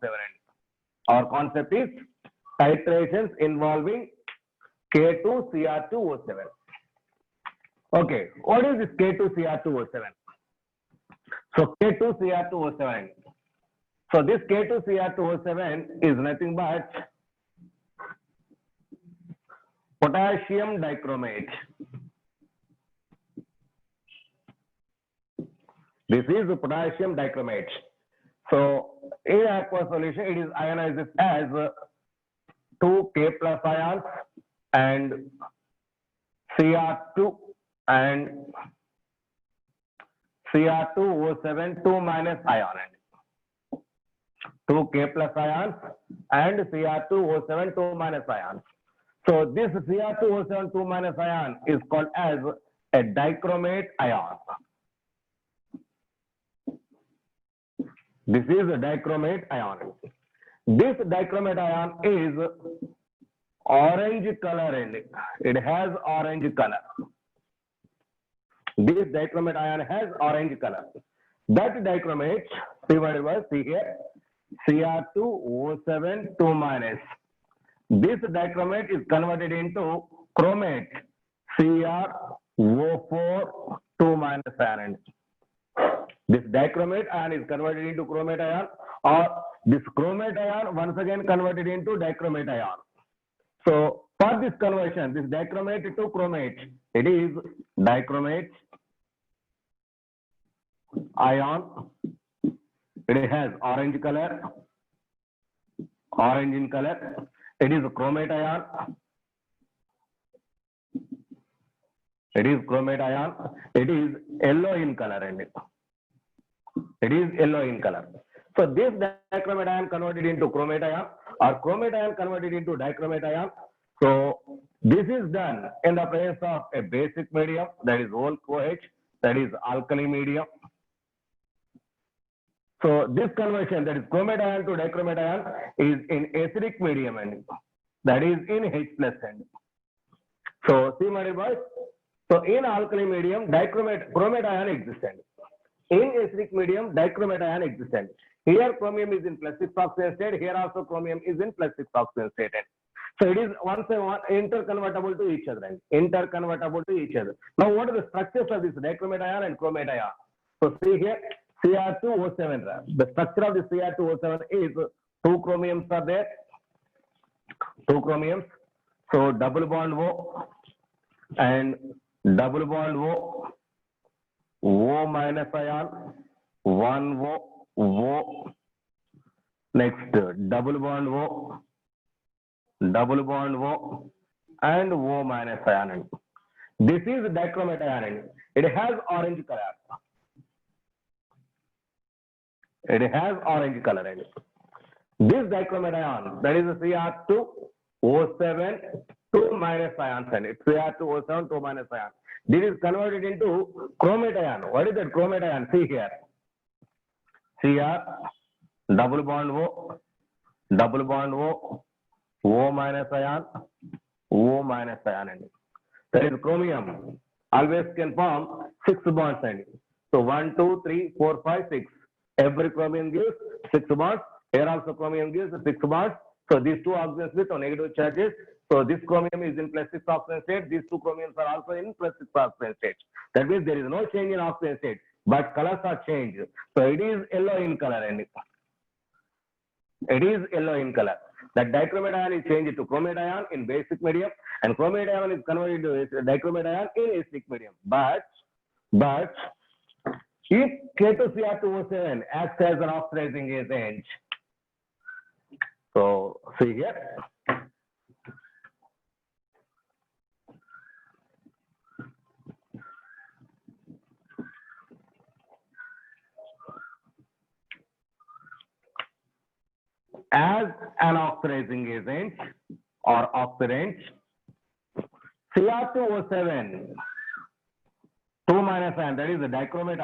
Cr2O7. Our concept is titrations involving K2Cr2O7. Okay, what is this K2Cr2O7? So K2Cr2O7. So this K2Cr2O7 is nothing but potassium dichromate. This is potassium dichromate. So in aqueous solution, it is ionized as 2K plus ions and Cr2 and Cr2O7 2 minus ion. 2K plus ions and Cr2O7 2 minus ions. So this Cr2O7 2 minus ion is called as a dichromate ion. This is a dichromate ion. This dichromate ion is orange color and it has orange color. This dichromate ion has orange color. That dichromate, see here, Cr2O7 2 minus. This dichromate is converted into chromate, Cr2O4 2 minus ion. This dichromate ion is converted into chromate ion, or this chromate ion once again converted into dichromate ion. So for this conversion, this dichromate to chromate, it is dichromate ion. It has orange color, orange in color. It is chromate ion. It is chromate ion. It is yellow in color and it is yellow in color. So this dichromate ion converted into chromate ion or chromate ion converted into dichromate ion. So this is done in the presence of a basic medium, that is whole OH, that is alkali medium. So this conversion, that is chromate ion to dichromate ion, is in acidic medium and that is in H plus end. So see my dear boys. So in alkali medium, chromate ion existent. In acidic medium, dichromate ion existent. Here chromium is in plus 6 oxidation state. Here also chromium is in plus 6 oxidation state. So it is once interconvertible to each other. Interconvertible to each other. Now what are the structures of this dichromate ion and chromate ion? So see here, Cr2O7. The structure of the Cr2O7 is 2 chromiums are there. 2 chromiums. So double bond O and double bond O minus ion, 1 O, next double bond O, and O minus ion. This is dichromate ion. It has orange color. It has orange color. This dichromate ion, that is Cr2O7 2 minus ions, and it's Cr2O7 2 minus ion. This is converted into chromate ion. What is that chromate ion? See here. Cr double bond O, O minus ion, O minus ion. That is chromium. Always can form 6 bonds. So 1, 2, 3, 4, 5, 6. Every chromium gives 6 bonds. Here also chromium gives 6 bonds. So these 2 oxygens with negative charges. So this chromium is in plus 6 oxygen state. These 2 chromiums are also in plus 6 oxygen state. That means there is no change in oxygen state, but colors are changed. So it is yellow in color. It is yellow in color. That dichromate ion is changed to chromate ion in basic medium, and chromate ion is converted to dichromate ion in acidic medium. But if K2Cr2O7 acts as an oxidizing agent, so see here. As an oxidizing agent or oxidant, Cr2O7 2 minus ion, that is the dichromate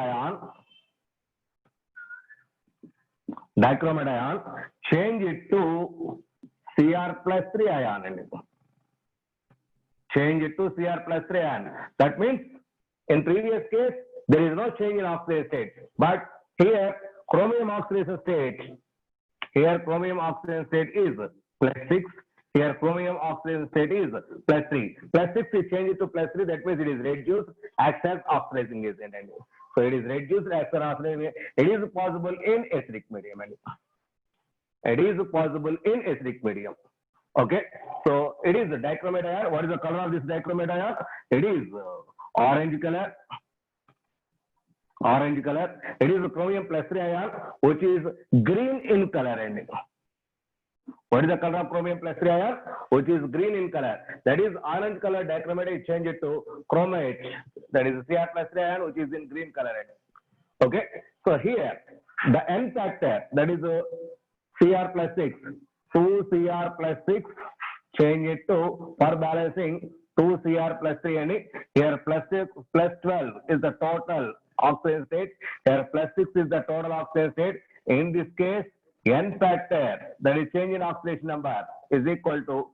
ion, change it to Cr plus 3 ion. Change it to Cr plus 3 ion. That means in previous case, there is no change in oxidation state. But here, chromium oxidation state Here chromium oxidation state is +6. Here chromium oxidation state is +3. +6 is changed to +3. That means it is reduced, acts as oxidizing agent. So it is reduced, acts as oxidizing agent. It is possible in acidic medium. It is possible in acidic medium. Okay. So it is the dichromate ion. What is the color of this dichromate ion? It is orange color. Orange color. It is the chromium +3 ion, which is green in color. What is the color of chromium +3 ion? Which is green in color. That is orange color dichromate is changed to chromate. That is Cr +3 ion, which is in green color. Okay. So here the N factor, that is Cr +6. 2 Cr +6 change it to, for balancing, 2 Cr +3 and here +6 +12 is the total oxidation state. Here +6 is the total oxidation state. In this case, N factor, that is change in oxidation number, is equal to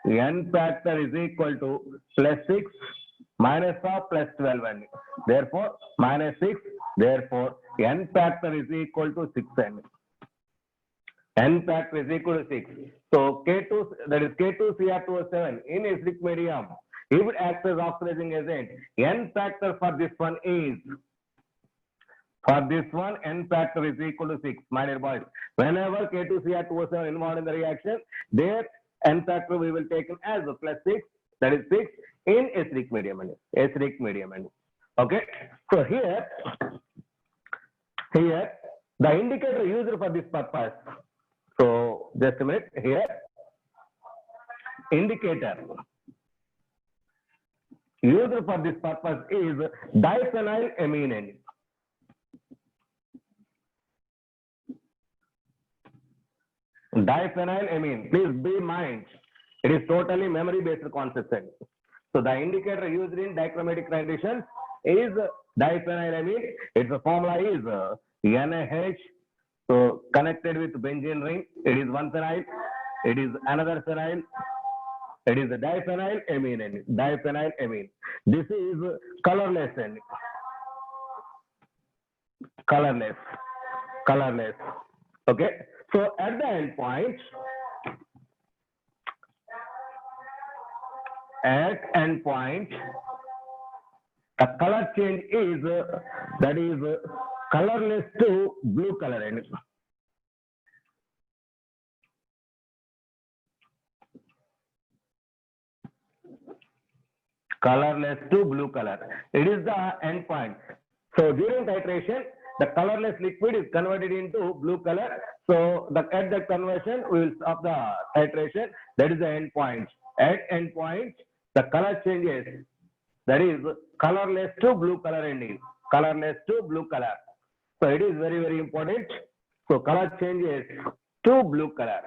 N factor is equal to +6 minus of +12 and therefore -6. Therefore N factor is equal to 6 and N factor is equal to 6. So K2, that is K2Cr2O7 in acidic medium, if it acts as oxidizing agent, N factor for this one is, N factor is equal to 6, my dear boys. Whenever K2Cr2O7 involved in the reaction, their N factor we will take as a +6, that is 6 in acidic medium. Okay. So here the indicator used for this purpose. So just a minute here. Indicator used for this purpose is diphenylamine. Diphenylamine. Please be in mind, it is totally memory based concept. So the indicator used in dichromatic titration is diphenylamine. Its formula is NaH. So connected with benzene ring, it is one phenyl, it is another phenyl, it is a diphenylamine. Diphenylamine. This is colorless. Colorless. Okay. So at the end point, the color change is that is colorless to blue color. Colorless to blue color. It is the end point. So during titration, the colorless liquid is converted into blue color. So at that conversion, we will stop the titration. That is the end point. At end point, the color changes. That is colorless to blue color ending. Colorless to blue color. So it is very, very important. So color changes to blue color.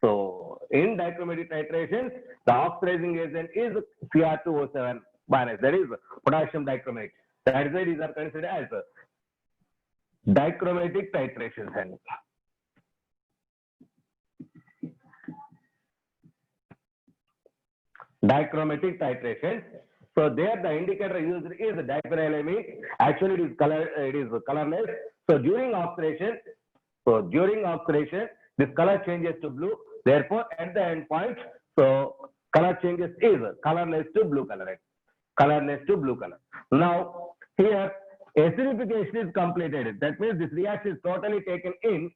So in dichromatic titrations, the oxidizing agent is Cr2O7 minus. That is potassium dichromate. That is why these are considered as dichromatic titrations. Dichromatic titrations. So there the indicator used is diphenylamine. Actually it is colorless. So during oxidation, this color changes to blue. Therefore at the end point, so color changes is colorless to blue color. Colorless to blue color. Now here acidification is completed. That means this reaction is totally taken in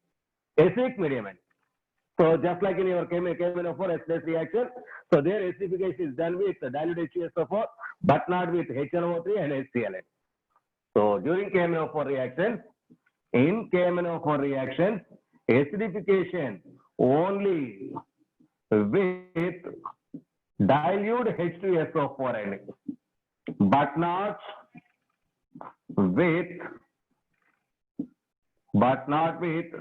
acidic medium. So just like in your KMnO4 H+ reaction, so their acidification is done with dilute H2SO4, but not with HNO3 and HCl. So during KMnO4 reactions, in KMnO4 reactions, acidification only with dilute H2SO4, but not with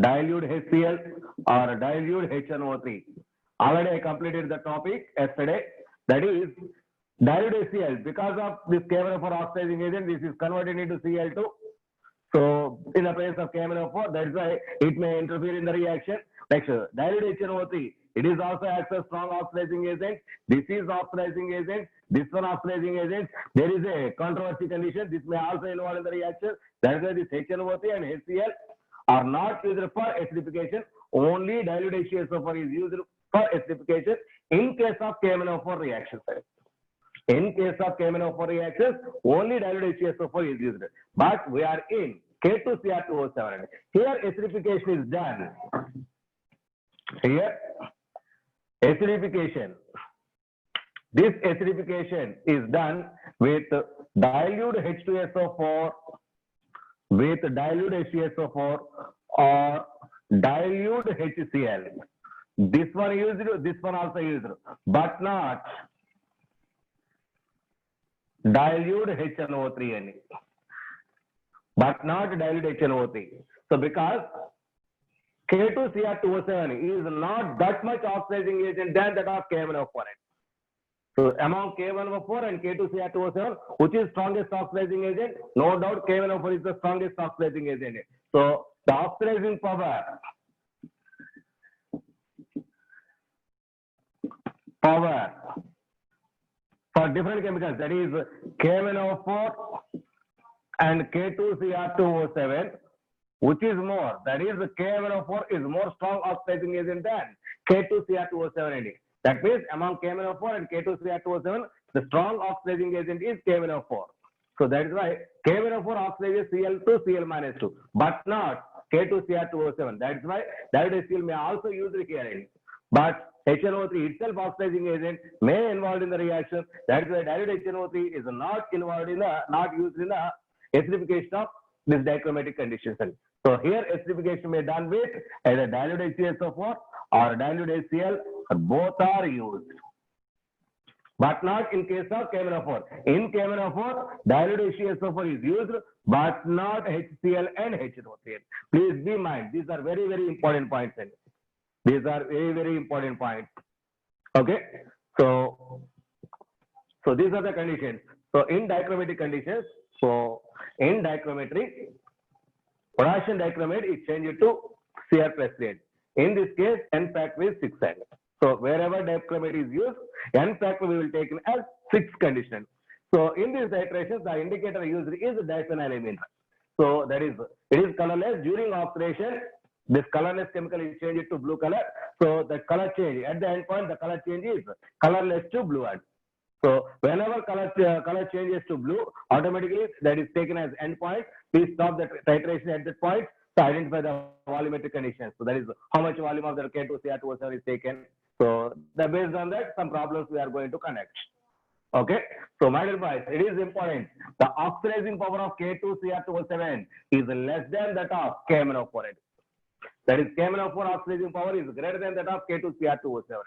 dilute HCl or dilute HNO3. Already I completed the topic yesterday. That is dilute HCl. Because of this KMnO4 oxidizing agent, this is converted into Cl2. So in the presence of KMnO4, that is why it may interfere in the reaction. Next, dilute HNO3. It is also acts as strong oxidizing agent. This is oxidizing agent. This one oxidizing agent. There is a controversy condition. This may also involve in the reaction. That is why this HNO3 and HCl are not used for acidification. Only dilute HCSO4 is used for acidification in case of KMnO4 reactions. In case of KMnO4 reactions, only dilute HCSO4 is used. But we are in K2Cr2O7. Here acidification is done. Here acidification. This acidification is done with dilute H2SO4, with dilute HCSO4 or dilute HCl. This one used, this one also used, but not dilute HNO3. But not dilute HNO3. So because K2Cr2O7 is not that much oxidizing agent than that of KMnO4. So among K1O4 and K2Cr2O7, which is strongest oxidizing agent? No doubt KMnO4 is the strongest oxidizing agent. So the oxidizing power for different chemicals, that is KMnO4 and K2Cr2O7, which is more? That is KMnO4 is more strong oxidizing agent than K2Cr2O7. That means among KMnO4 and K2Cr2O7, the strong oxidizing agent is KMnO4. So that is why KMnO4 oxidizes Cl to Cl-2, but not K2Cr2O7. That is why dilute HCl may also use it here. But HNO3 itself oxidizing agent may involved in the reaction. That is why dilute HNO3 is not involved in the, not used in the acidification of this dichromatic conditions. So here acidification may be done with either dilute HCSO4 or dilute HCl, both are used. But not in case of KMnO4. In KMnO4, dilute HCSO4 is used, but not HCl and HNO3. Please be mind, these are very, very important points. These are very, very important points. Okay. So these are the conditions. So in dichromatic conditions, so in dichrometry, potassium dichromate is changed to Cr plus 3. In this case, N factor is 6. So wherever dichromate is used, N factor we will take in as 6 condition. So in this titration, the indicator used is diphenylamine. So that is, it is colorless during oxidation. This colorless chemical is changed to blue color. So the color change at the end point, the color change is colorless to blue. So whenever color changes to blue, automatically that is taken as end point. Please stop the titration at that point to identify the volumetric conditions. So that is how much volume of the K2Cr2O7 is taken. So based on that, some problems we are going to connect. Okay. So my advice, it is important. The oxidizing power of K2Cr2O7 is less than that of KMnO4. That is KMnO4 oxidizing power is greater than that of K2Cr2O7.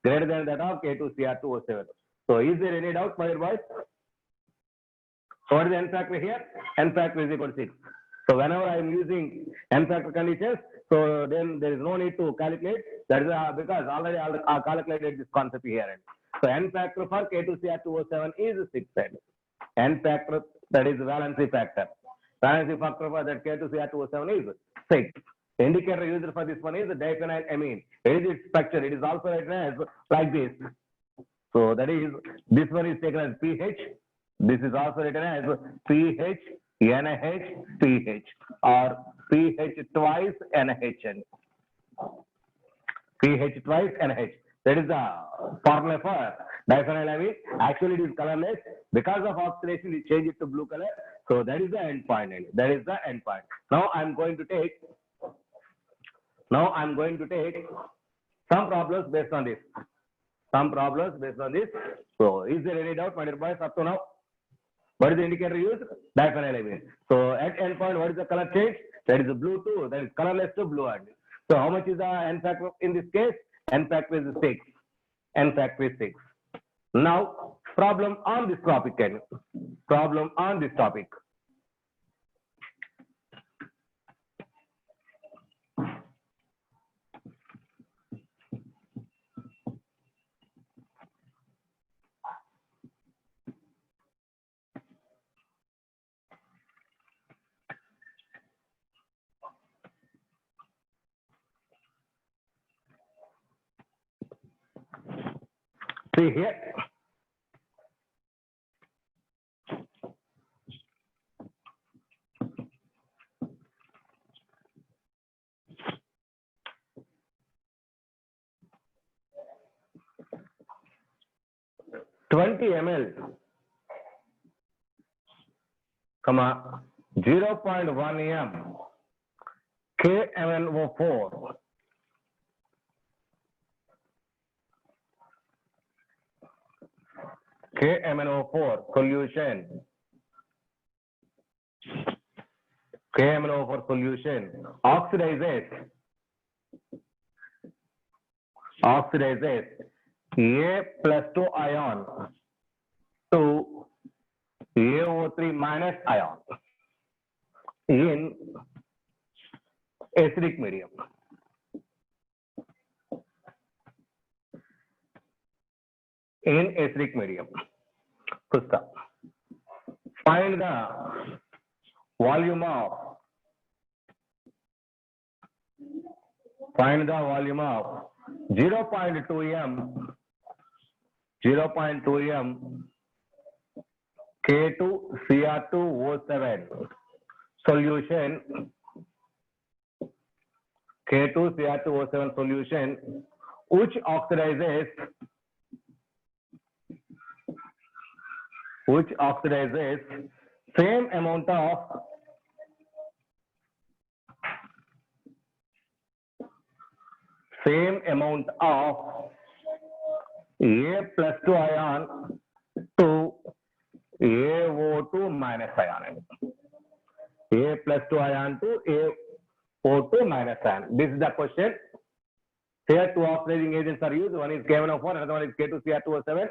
Greater than that of K2Cr2O7. So is there any doubt, my advice? So what is the N factor here? N factor is equal to 6. So whenever I am using N factor conditions, so then there is no need to calculate. That is because already I calculated this concept here. So N factor for K2Cr2O7 is 6. N factor, that is valency factor. Valency factor for that K2Cr2O7 is 6. The indicator used for this one is diphenylamine. It is its structure. It is also written as like this. So that is, this one is taken as pH. This is also written as pH, NH, pH, or pH twice NHN. pH twice NH. That is the formula for diphenylamine. Actually, it is colorless. Because of oxidation, it changes to blue color. So that is the end point. That is the end point. Now I'm going to take some problems based on this. So is there any doubt, my dear boys, up to now? What is the indicator used? Diphenylamine. So at end point, what is the color change? That is blue to, that is colorless to blue. So how much is the N factor in this case? N factor is 6. N factor is 6. Now, problem on this topic. See here. 20 ml, comma 0.1 m KMnO4 KMnO4 solution, KMnO4 solution oxidizes A plus 2 ion to AO3 minus ion in acidic medium. In acidic medium. First, find the volume of 0.2 m K2Cr2O7 solution, K2Cr2O7 solution which oxidizes same amount of A plus 2 ion to AO2 minus ion. A plus 2 ion to AO2 minus ion. This is the question. Here two oxidizing agents are used. One is KMnO4, another one is K2Cr2O7.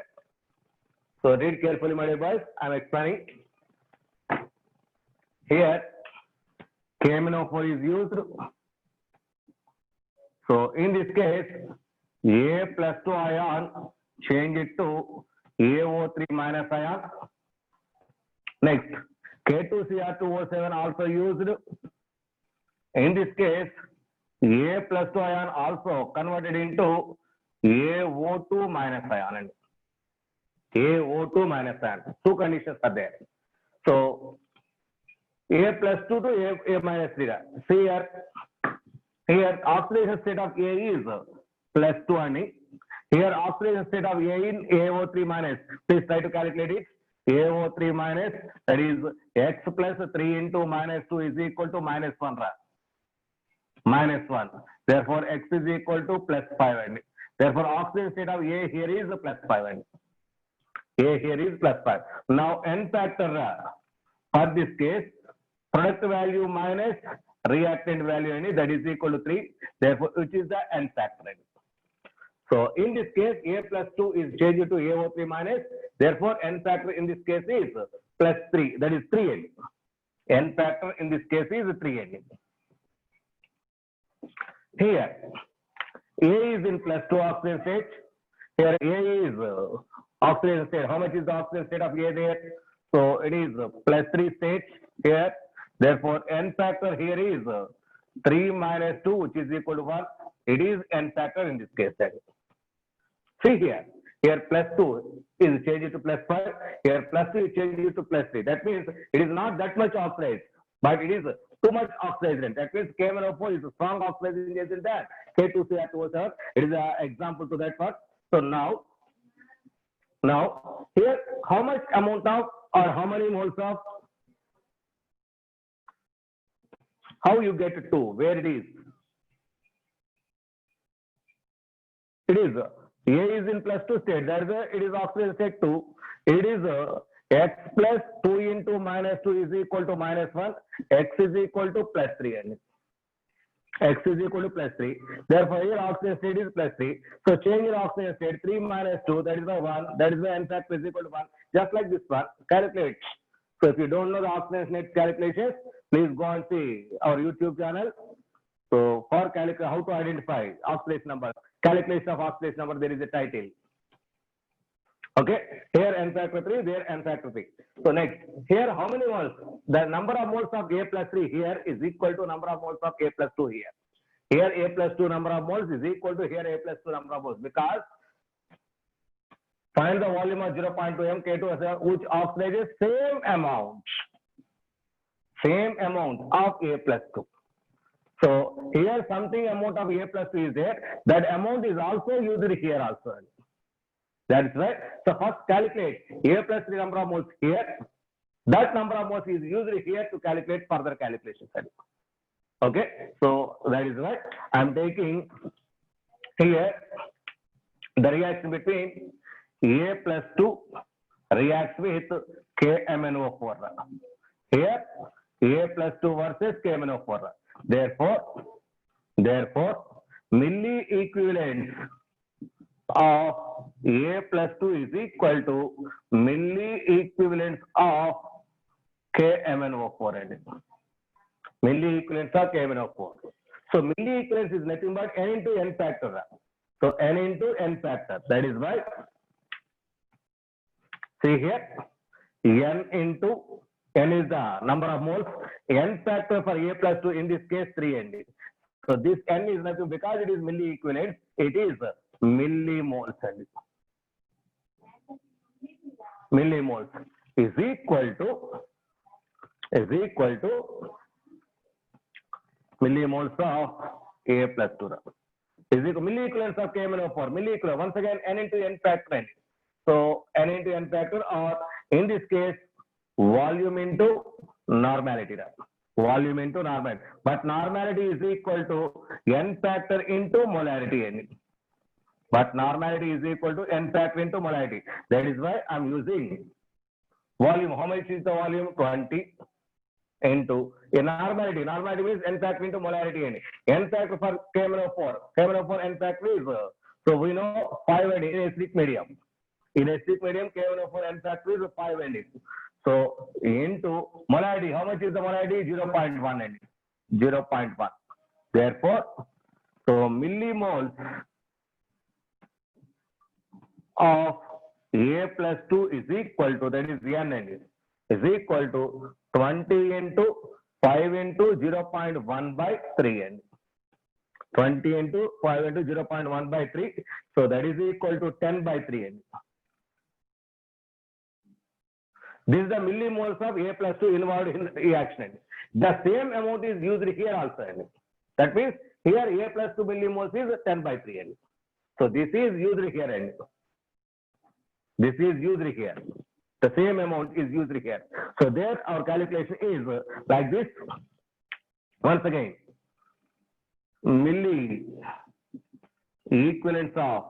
So read carefully, my dear boys. I am explaining. Here KMnO4 is used. So in this case, A plus 2 ion, change it to AO3 minus ion. Next, K2Cr2O7 also used. In this case, A plus 2 ion also converted into AO2 minus ion. AO2 minus ion. Two conditions are there. So A plus 2 to A minus 3. See here oxidation state of A is plus 2 and here oxidation state of A in AO3 minus. Please try to calculate it. AO3 minus, that is X plus 3 into minus 2 is equal to minus 1. Minus 1. Therefore, X is equal to plus 5. And therefore, oxidation state of A here is plus 5. And A here is plus 5. Now, N factor for this case, product value minus reactant value, that is equal to 3. Therefore, which is the N factor. So, in this case, A plus 2 is changed to AO3 minus. Therefore, N factor in this case is plus 3. That is 3N. N factor in this case is 3N. Here, A is in plus 2 oxidation state. Here, A is oxidation state. How much is the oxidation state of A there? So, it is plus 3 state here. Therefore, N factor here is 3 minus 2, which is equal to 1. It is N factor in this case. See here. Here plus 2 is changed to plus 5. Here plus 2 is changed to plus 3. That means it is not that much oxidized, but it is too much oxidization. That means KMnO4 is a strong oxidizing agent than K2Cr2O7. It is an example to that part. So now here how much amount of or how many moles of, how you get to where it is? It is A is in plus 2 state. That is it is oxidation state 2. It is X plus 2 into minus 2 is equal to minus 1. X is equal to plus 3. And X is equal to plus 3. Therefore, here oxidation state is plus 3. So change in oxidation state 3 minus 2, that is the 1. That is the N factor is equal to 1. Just like this one, calculate. So if you don't know the oxidation state calculations, please go and see our YouTube channel. So for how to identify oxidation number, calculation of oxidation number, there is a title. Okay, here N factor 3, there N factor 3. So next, here how many moles? The number of moles of A plus 3 here is equal to number of moles of A plus 2 here. Here A plus 2 number of moles is equal to here A plus 2 number of moles, because find the volume of 0.2 m K2 which oxidizes same amount of A plus 2. So here something amount of A plus 2 is there. That amount is also used here also. That is right. So first calculate A plus 3 number of moles here. That number of moles is used here to calculate further calculations. Okay. So that is right. I'm taking here the reaction between A plus 2 reacts with KMnO4. Here A plus 2 versus KMnO4. Therefore, milli equivalents of A plus 2 is equal to milli equivalents of KMnO4. Milli equivalents of KMnO4. So milli equivalents is nothing but n into n factor. So n into n factor. That is why, see here, n into n is the number of moles. N factor for A plus 2 in this case 3 So this n is nothing because it is milli equivalent. It is millimoles. Millimoles is equal to millimoles of A plus 2. Is equal milli equivalents of KMnO4. Milli equivalent once again n into n factor. So n into n factor, or in this case volume into normality. Volume into normality. But normality is equal to n factor into molarity. But normality is equal to n factor into molarity. That is why I'm using volume. How much is the volume? 20 into a normality. Normality means n factor into molarity. N factor for KMnO4. KMnO4 n factor is, so we know 5 in acidic medium. In acidic medium, KMnO4 n factor is 5 So into molarity, how much is the molarity? 0.1 0.1. Therefore, so millimoles of A plus 2 is equal to, that is n is equal to 20 into 5 into 0.1 by 3 20 into 5 into 0.1 by 3. So that is equal to 10 by 3 This is the millimoles of A plus 2 involved in reaction. The same amount is used here also. That means here A plus 2 millimoles is 10 by 3. So this is used here. This is used here. The same amount is used here. So there our calculation is like this. Once again, milli equivalents of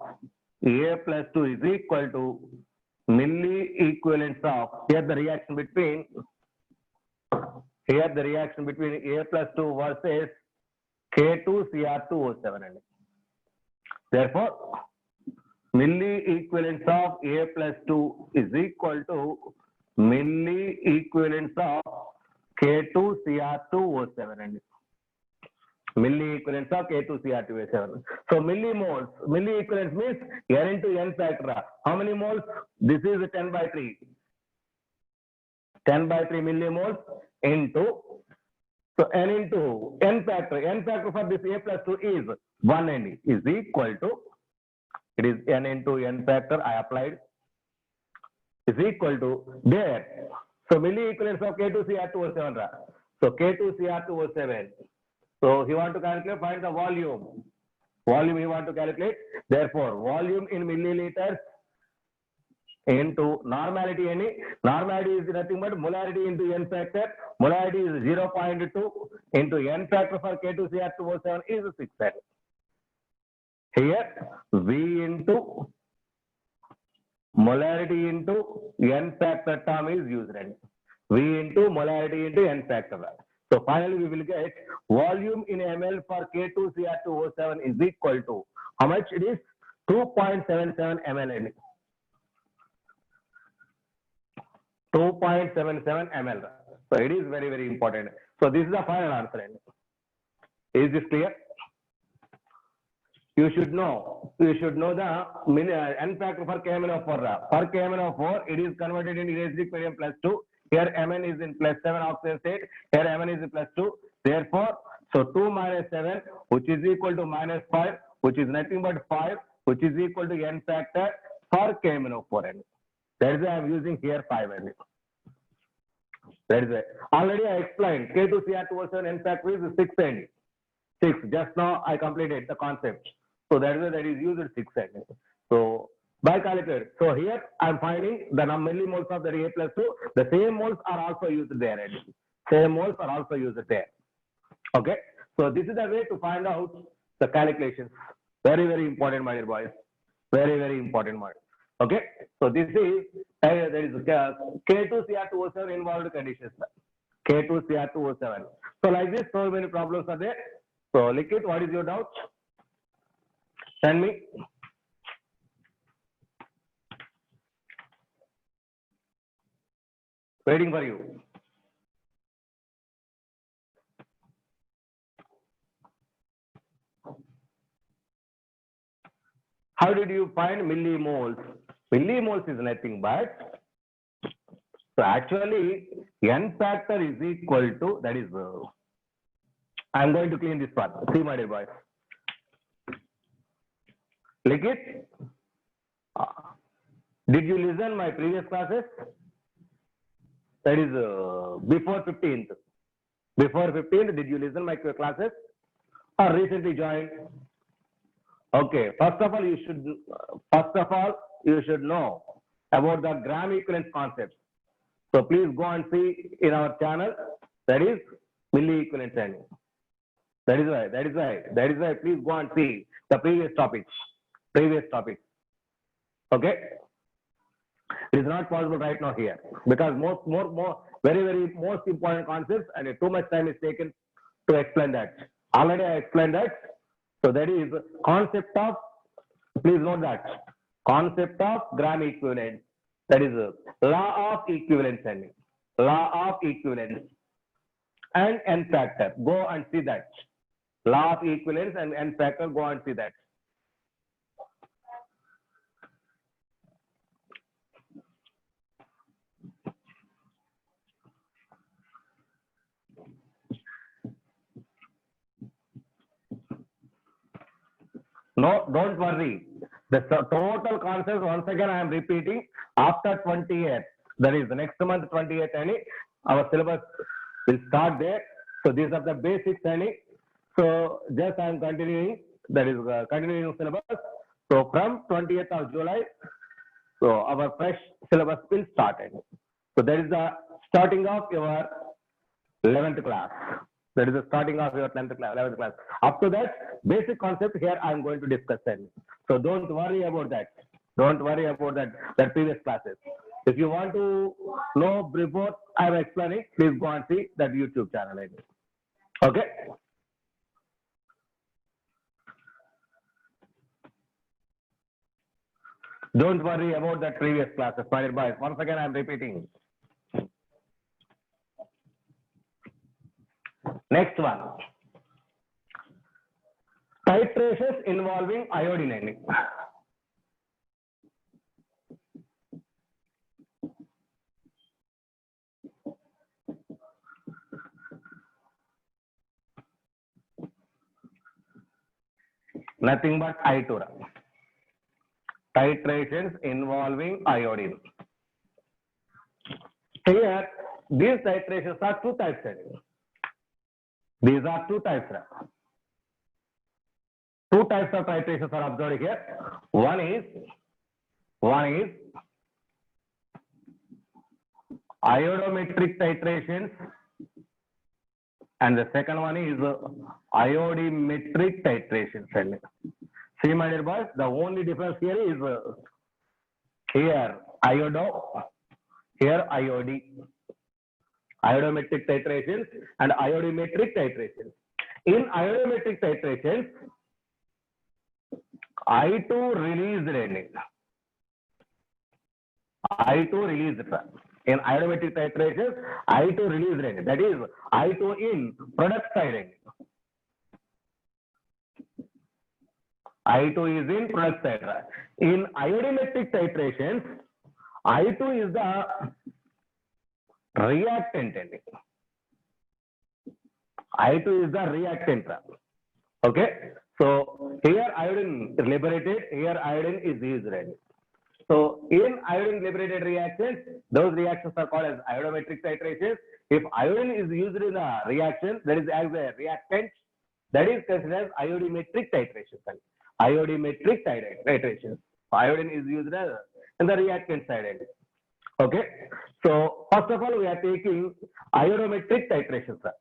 A plus 2 is equal to milli equivalents of, here the reaction between A plus 2 versus K2Cr2O7. Therefore, milli equivalents of A plus 2 is equal to milli equivalents of K2Cr2O7. Milli equivalents of K2Cr2O7. So millimoles, milli equivalents means n into n factor. How many moles? This is 10 by 3. 10 by 3 millimoles into, so n into n factor. N factor for this A plus 2 is 1 is equal to, it is n into n factor I applied, is equal to there. So milli equivalents of K2Cr2O7. So K2Cr2O7. So he want to calculate, find the volume. Volume he want to calculate. Therefore, volume in milliliters into normality. Normality is nothing but molarity into n factor. Molarity is 0.2 into n factor for K2Cr2O7 is 6. Here V into molarity into n factor term is used. V into molarity into n factor. So finally we will get volume in ml for K2Cr2O7 is equal to, how much it is? 2.77 ml. 2.77 ml. So it is very, very important. So this is the final answer. Is this clear? You should know the n factor for KMnO4. For KMnO4, it is converted into acidic medium plus 2. Here Mn is in plus 7 oxygen state. Here Mn is in plus 2. Therefore, so 2 minus 7, which is equal to minus 5, which is nothing but 5, which is equal to n factor for KMnO4. That is why I am using here 5. That is it. Already I explained K2Cr2O7 n factor is 6. 6. Just now I completed the concept. So that is why that is used 6. So by calculated. So here I'm finding the millimoles of the A plus 2. The same moles are also used there. Same moles are also used there. Okay. So this is the way to find out the calculations. Very, very important, my dear boys. Very, very important, my. Okay. So this is there is K2Cr2O7 involved conditions. K2Cr2O7. So like this, so many problems are there. So Likit, what is your doubt? Send me. Waiting for you. How did you find millimoles? Millimoles is nothing but, so actually n factor is equal to, that is, I'm going to clean this part. See, my dear boys. Likit, did you listen my previous classes? That is before 15th. Before 15th, did you listen my classes or recently joined? Okay, first of all, you should know about the gram equivalence concept. So please go and see in our channel, that is milli equivalence. That is why, please go and see the previous topics. Okay. It is not possible right now here because very most important concepts and too much time is taken to explain that. Already I explained that. So that is concept of, please note that, concept of gram equivalence. That is law of equivalence. And n factor. Go and see that. Law of equivalence and n factor. Go and see that. No, don't worry. The total concepts, once again, I am repeating, after 28th, that is the next month 28th, our syllabus will start there. So these are the basics. So just I am continuing, that is continuing syllabus. So from 20th of July, so our fresh syllabus will start. So that is the starting of your 11th class. That is the starting of your 10th class, 11th class. Up to that, basic concept here I am going to discuss. So don't worry about that. Don't worry about that previous classes. If you want to know before I am explaining, please go and see that YouTube channel. Okay. Don't worry about that previous classes. Once again, I am repeating. Next one. Titrations involving iodine. Nothing but Itura. Titrations involving iodine. Here, these titrations are two types. These are two types. Two types of titrations are observed here. One is iodometric titrations, and the second one is iodimetric titrations. See, my dear boys, the only difference here is here iodo, here iod. Iodometric titrations and iodimetric titrations. In iodometric titrations, I2 released. I2 released. In iodometric titrations, I2 released. That is I2 in product side. I2 is in product side. In iodimetric titrations, I2 is the reactant. I2 is the reactant. Okay. So here iodine liberated, here iodine is used. So in iodine liberated reactions, those reactions are called as iodometric titrations. If iodine is used in a reaction, that is as a reactant, that is considered as iodimetric titrations. Iodimetric titrations. Iodine is used as in the reactant side end. Okay. So first of all, we are taking iodometric titration, sir.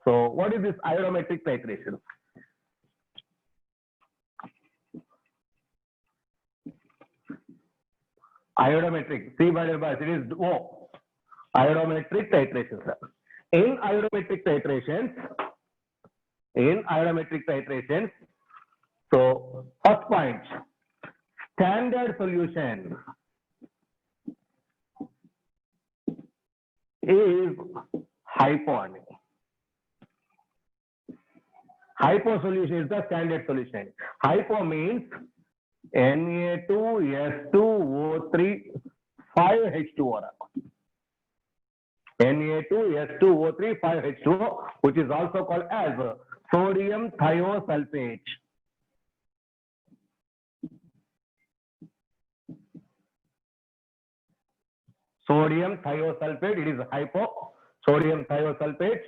So what is this iodometric titration? Iodometric, C by it is O. Iodometric titration, sir. In iodometric titrations, so first point, standard solution is hypo. Hypo solution is the standard solution. Hypo means Na2S2O3 5H2O. Na2S2O3 5H2O, which is also called as sodium thiosulfate. Sodium thiosulfate, it is hypo, sodium thiosulfate.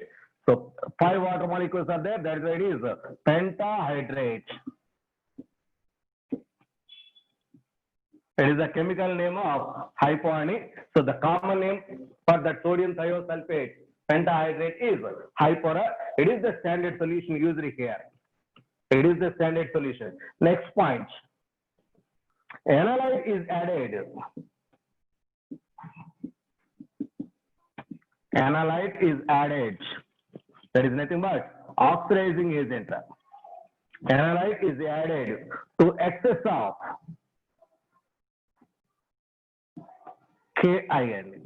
So 5 water molecules are there, that's why it is pentahydrate. It is the chemical name of hypoanic. So the common name for that sodium thiosulfate pentahydrate is hypora. It is the standard solution used here. It is the standard solution. Next point. Analyte is added. Analyte is added. That is nothing but oxidizing agent. Analyte is added to excess of KIN,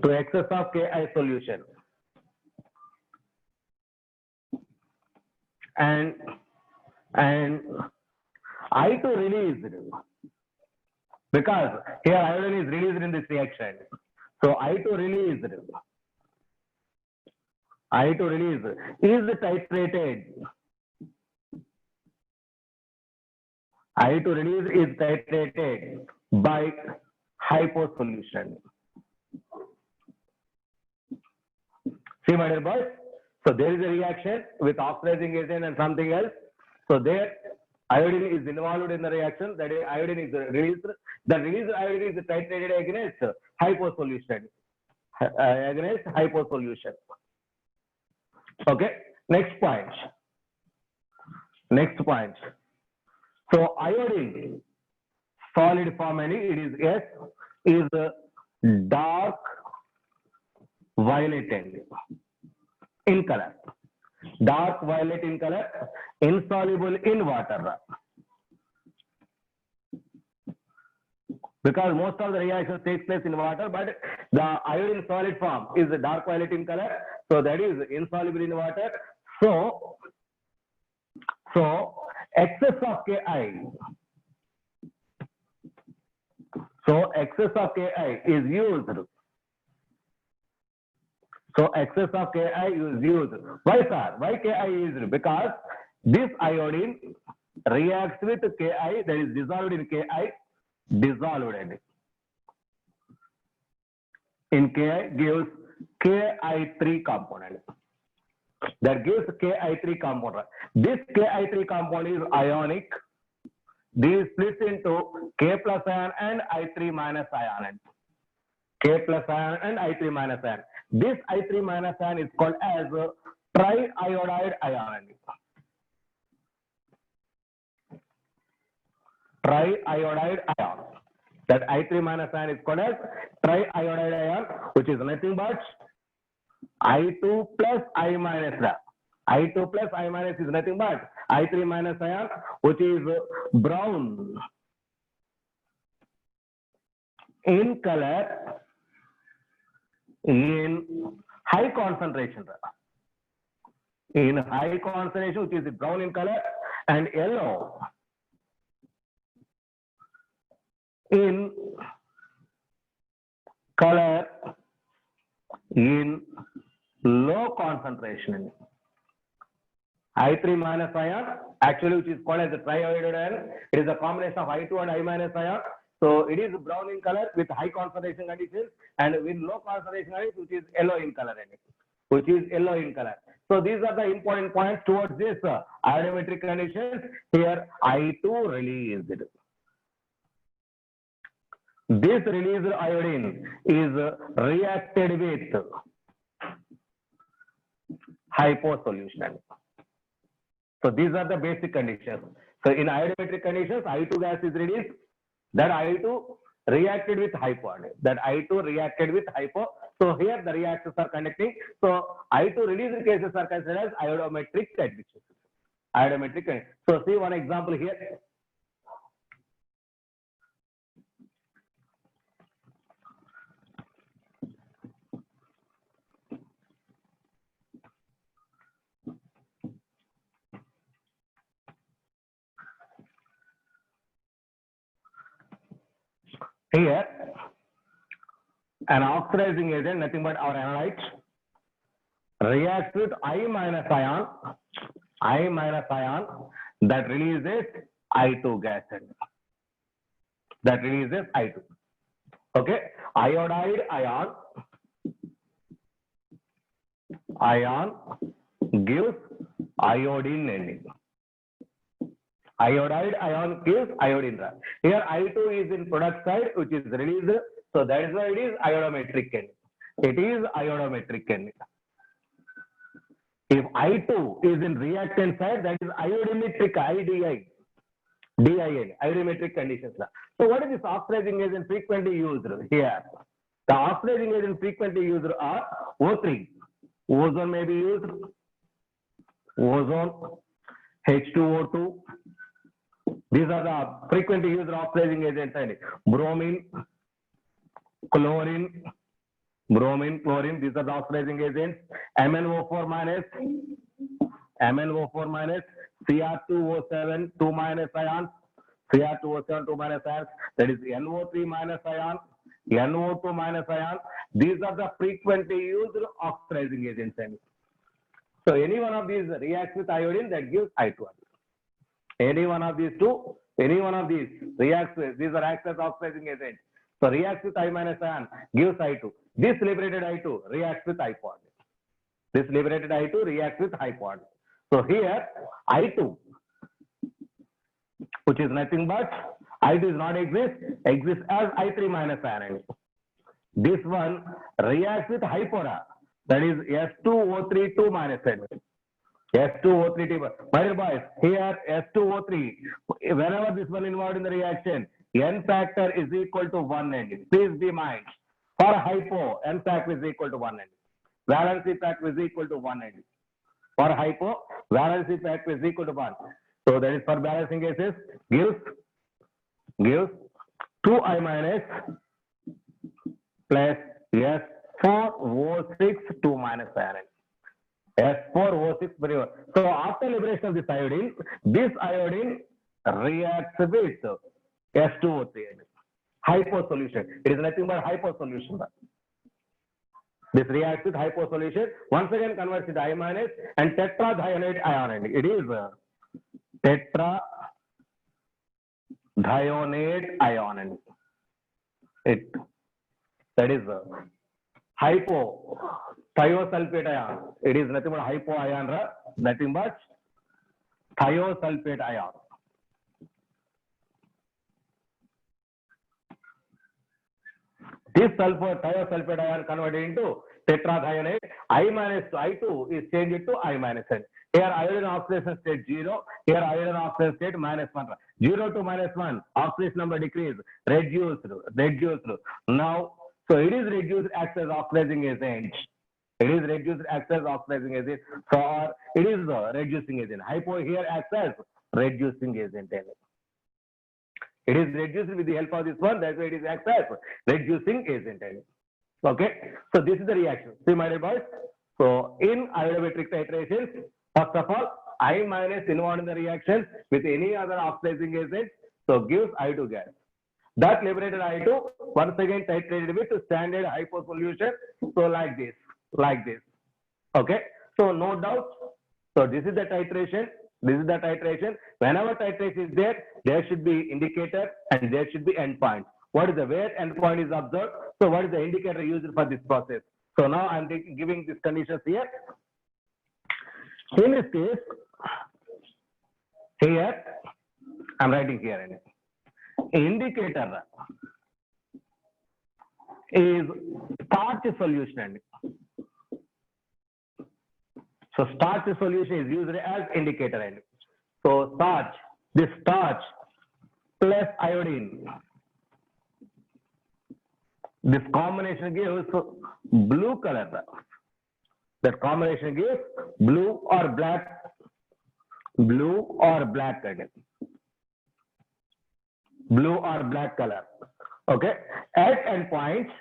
to excess of Ki solution. And I2 released, because here iodine is released in this reaction. So I2 released is titrated. I2 release is titrated by hypo solution. See, my dear boys, so there is a reaction with oxidizing agent and something else. So there iodine is involved in the reaction, that is iodine is released. The released iodine is titrated against hypo solution. Okay, next point. So iodine solid form, and it is S, is dark violet in color. Dark violet in color, insoluble in water. Because most of the reactions takes place in water, but the iodine solid form is the dark violet in color, so that is insoluble in water. So excess of Ki. So excess of Ki is used. Why, sir? Why Ki is used? Because this iodine reacts with Ki, that is dissolved in Ki, dissolved in Ki gives Ki3 component. That gives Ki3 component. This Ki3 component is ionic. This splits into K plus ion and I3 minus ion. K plus ion and I3 minus ion. This I3 minus ion is called as triiodide ion. Triiodide ion. That I3 minus ion is called as triiodide ion, which is nothing but I2 plus I minus. I2 plus I minus is nothing but I3 minus ion, which is brown in color in high concentration. In high concentration, which is brown in color, and yellow in color in low concentration. I3 minus ion, actually, which is called as a triiodide ion, it is a combination of I2 and I minus ion. So it is brown in color with high concentration conditions, and with low concentration conditions, which is yellow in color. So these are the important points towards this iodometric conditions. Here I2 released. this released iodine is reacted with hypo solution. So these are the basic conditions. So in iodometric conditions, I2 gas is released. That I2 reacted with hypo. That I2 reacted with hypo. So here the reactions are conducting. So I2 released cases are considered as iodometric conditions. Iodometric conditions. So see one example here. Here, an oxidizing agent, nothing but our analyte, reacts with I minus ion that releases I2 gas. That releases I2. Okay, iodide ion gives iodine ending. Iodide ion gives iodine. Here I2 is in product side, which is released. So that is why it is iodometric ending. It is iodometric ending. If I2 is in reactant side, that is iodometric, DIN, iodometric conditions. So what is this oxidizing agent frequently used here? The oxidizing agent frequently used are O3. Ozone may be used. Ozone, H2O2. These are the frequently used oxidizing agents. Bromine, chlorine, these are the oxidizing agents. MnO4 minus, Cr2O7, 2 minus ions, Cr2O7, 2 minus ions, that is NO3 minus ion, NO2 minus ion. These are the frequently used oxidizing agents. So any one of these reacts with iodine, that gives I2. Any one of these two, any one of these reacts with, these are acts as oxidizing agents. So reacts with I minus ion gives I2. This liberated I2 reacts with hypo. This liberated I2 reacts with hypo. So here I2, which is nothing but I2 is not exists as I3 minus ion. This one reacts with hypo. That is S2O3 2 minus ion. S2O3, my dear boys, here S2O3, whenever this one involved in the reaction, N factor is equal to 1 ending. Please be mind. For hypo, N factor is equal to 1 ending. Valency factor is equal to 1 ending. For hypo, valency factor is equal to 1. So that is for balancing gases, gives 2I minus plus S4O6 2 minus ion. S4O6 very well. So after liberation of this iodine reacts with S2O3. Hypo solution. It is nothing but hypo solution. This reacts with hypo solution. Once again converts into I minus and tetrathionate ion. It is tetrathionate ion. That is hypo thiosulfate ion. It is nothing but hypo ion, nothing but thiosulfate ion. This thiosulfate ion converted into tetrathionate. I minus to I2 is changed to I minus N. Here iodine oxidation state 0. Here iodine oxidation state -1. 0 to -1. Oxidation number decrease. Reduced. Now, so it is reduced acts as oxidizing agent. It is reduced acts as oxidizing agent. So it is reducing agent. Hypo here acts as reducing agent. It is reduced with the help of this one. That's why it is acts as reducing agent. Okay. So this is the reaction. See, my dear boys. So in iodometric titrations, first of all, I minus involved in the reaction with any other oxidizing agent, so gives I2 gas. That liberated I2 once again titrated with standard hypo solution. So like this. Okay. So no doubt. So this is the titration. Whenever titration is there, there should be indicator and there should be endpoint. What is the where endpoint is observed? So what is the indicator used for this process? So now I'm giving these conditions here. In this case, here I'm writing here indicator is starch solution. So starch solution is used as indicator. So starch, this starch plus iodine, this combination gives blue color. That combination gives blue or black, blue or black color. Blue or black color. Okay. At endpoints,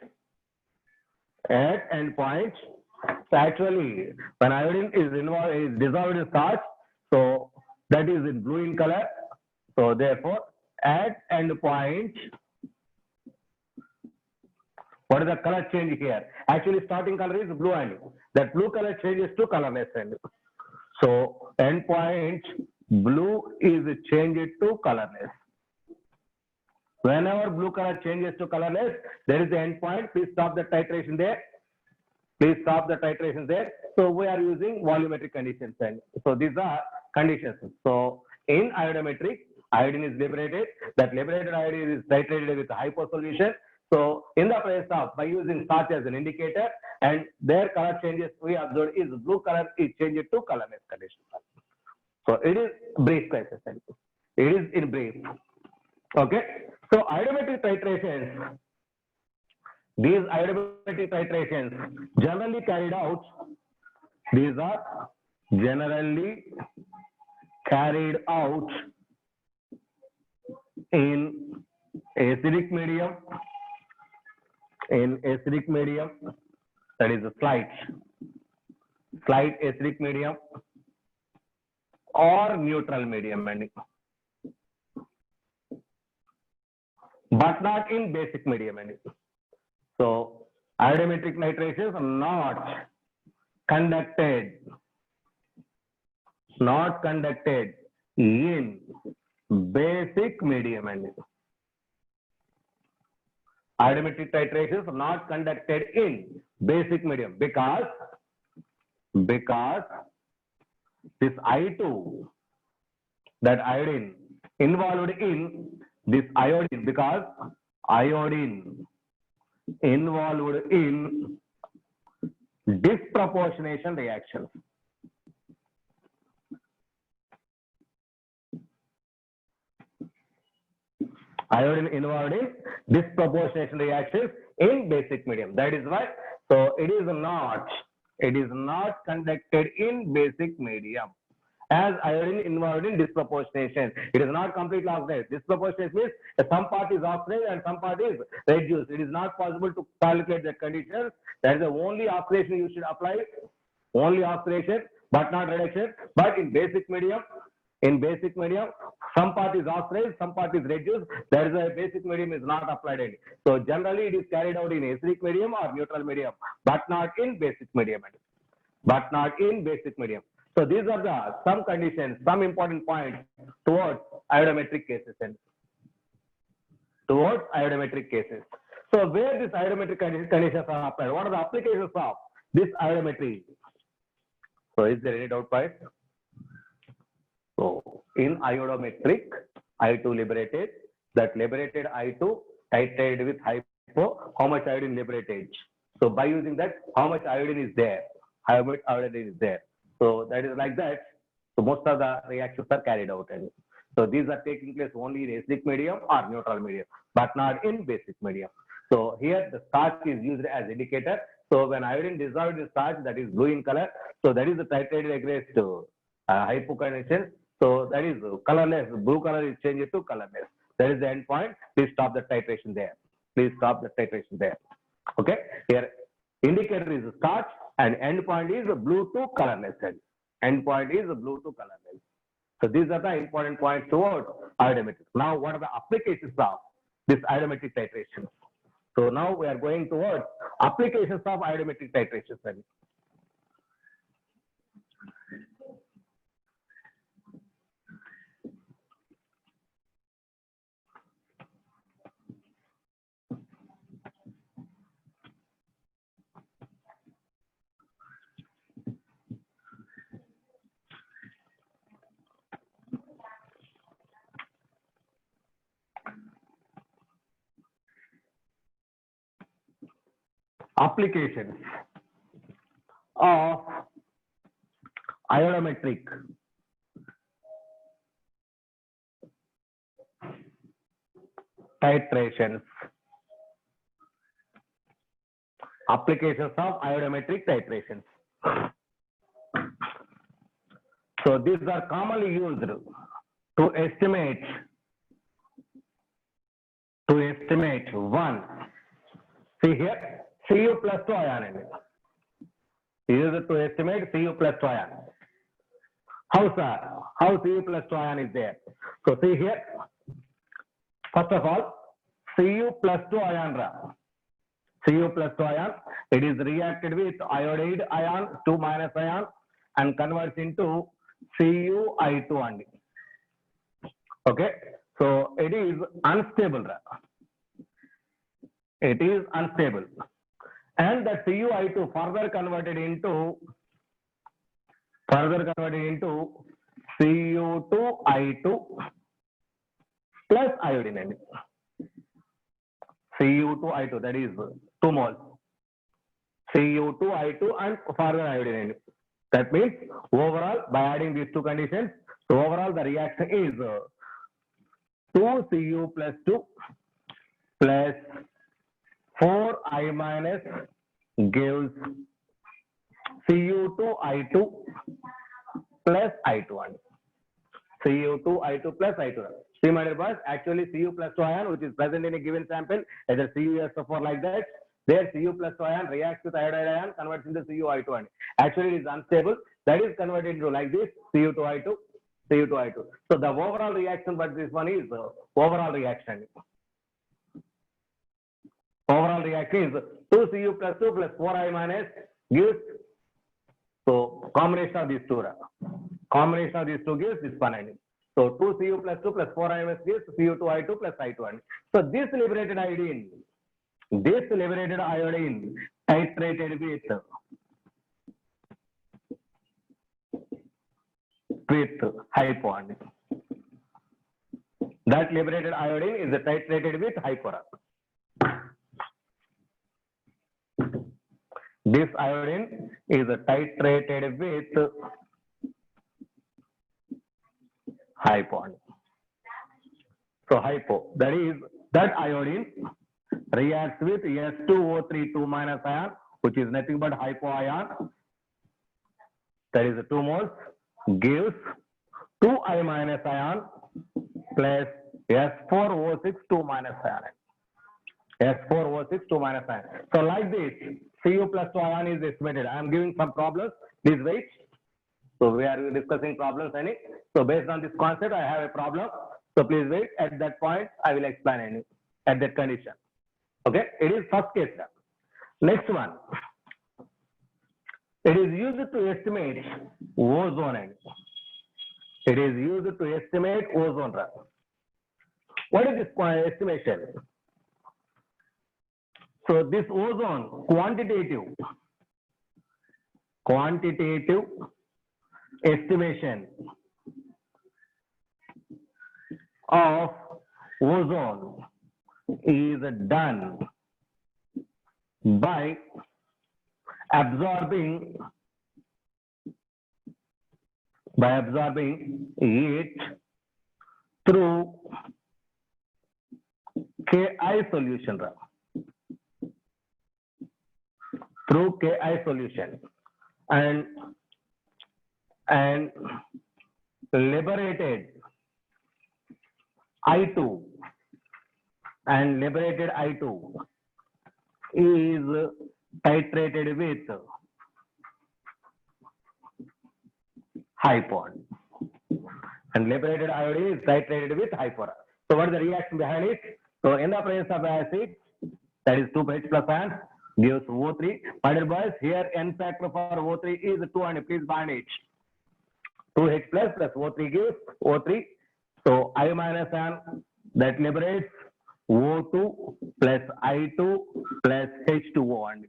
so actually when iodine is involved, is dissolved in starch, so that is in blue in color. So therefore, at endpoint, what is the color change here? Actually, starting color is blue and that blue color changes to colorless. And so endpoint blue is changed to colorless. Whenever blue color changes to colorless, there is the endpoint. Please stop the titration there. Please stop the titration there. So we are using volumetric conditions. And so these are conditions. So in iodometric, iodine is liberated. That liberated iodine is titrated with hypo solution. So in the place of, by using starch as an indicator, and their color changes we observed is blue color is changed to colorless condition. So it is brief crisis. It is in brief. Okay. So iodometric titrations, these iodometric titrations generally carried out, these are generally carried out in acidic medium, that is a slight acidic medium or neutral medium, but not in basic medium. So iodometric nitrations are not conducted in basic medium. Iodometric titrations are not conducted in basic medium because this I2, that iodine involved in this iodine, because iodine involved in disproportionation reactions. Iodine involved in disproportionation reactions in basic medium. That is why, so it is not conducted in basic medium. As iodine involved in disproportionation, it is not completely oxidized. Disproportionation means some part is oxidized and some part is reduced. It is not possible to calculate that condition. That is the only oxidation you should apply. Only oxidation, but not reduction. But in basic medium, some part is oxidized, some part is reduced. That is why basic medium is not applied in. So generally it is carried out in acidic medium or neutral medium, but not in basic medium. So these are the some conditions, some important points towards iodometric cases. So where these iodometric conditions are applied? What are the applications of this iodometry? So is there any doubt, guys? So in iodometric, I2 liberated, that liberated I2 titrated with hypo, how much iodine liberated? So by using that, how much iodine is there? So that is like that. So most of the reactions are carried out. So these are taking place only in acidic medium or neutral medium, but not in basic medium. So here the starch is used as indicator. So when iodine dissolved in starch, that is blue in color. So that is the titrated against hypo condition. So that is colorless. Blue color is changed to colorless. That is the end point. Please stop the titration there. Okay. Here indicator is starch and end point is blue to colorless. So these are the important points towards iodometric. Now what are the applications of this iodometric titration? So now we are going towards applications of iodometric titration. applications of ionometric titrations. Applications of ionometric titrations. So these are commonly used to estimate one. See here, Cu plus 2 ion. Used to estimate Cu plus 2 ion. How, sir? How Cu plus 2 ion is there? So see here. First of all, Cu plus 2 ion. Cu plus 2 ion. It is reacted with iodide ion, 2 minus ion, and converts into CuI2 only. Okay. So it is unstable. It is unstable. And the CuI2 further converted into Cu2I2 plus iodine. Cu2I2, that is 2 moles. Cu2I2 and further iodine. That means overall, by adding these two conditions, so overall the reaction is 2Cu plus 2 plus 4I minus gives Cu2I2 plus I2. Cu2I2 plus I2. See, my dear boys, actually Cu plus 2 ion, which is present in a given sample, either CuSO4 like that, there Cu plus 2 ion reacts with iodide ion, converts into CuI2. Actually, it is unstable. That is converted into like this, Cu2I2. So the overall reaction, but this one is overall reaction. Overall reaction is 2Cu plus 2 plus 4I minus gives, so combination of these two. Combination of these two gives this one. So 2Cu plus 2 plus 4I minus gives Cu2I2 plus I2. So this liberated iodine titrated with hypo. That liberated iodine is titrated with hypo. This iodine is titrated with hypo. So hypo, that is, that iodine reacts with S2O3 2 minus ion, which is nothing but hypo ion. That is 2 moles, gives 2I minus ion plus S4O6 2 minus ion. S4O6 2 minus ion. So like this, Cu plus 2 ion is estimated. I am giving some problems. Please wait. So we are discussing problems. So based on this concept, I have a problem. So please wait. At that point, I will explain at that condition. Okay. It is first case. Next one. It is used to estimate ozone. It is used to estimate ozone. What is this estimation? So this ozone quantitative estimation of ozone is done by absorbing it through Ki solution. Through Ki solution and liberated I2 is titrated with hypo, and liberated iodine is titrated with hypo. So what is the reaction behind it? So in the presence of acid, that is 2H plus ion, gives O3. My dear boys, here N factor for O3 is 2, and please bind it. 2H plus O3 gives O3. So I minus ion that liberates O2 plus I2 plus H2O.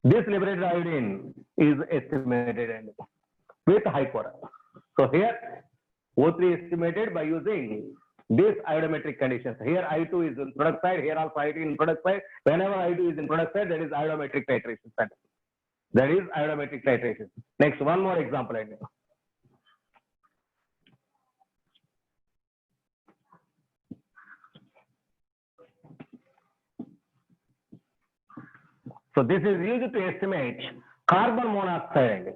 This liberated iodine is estimated with hypo. So here O3 estimated by using these iodometric conditions. Here I2 is in product side, here also I2 in product side. Whenever I2 is in product side, that is iodometric titration center. That is iodometric titration. Next, one more example. So this is used to estimate carbon monoxide.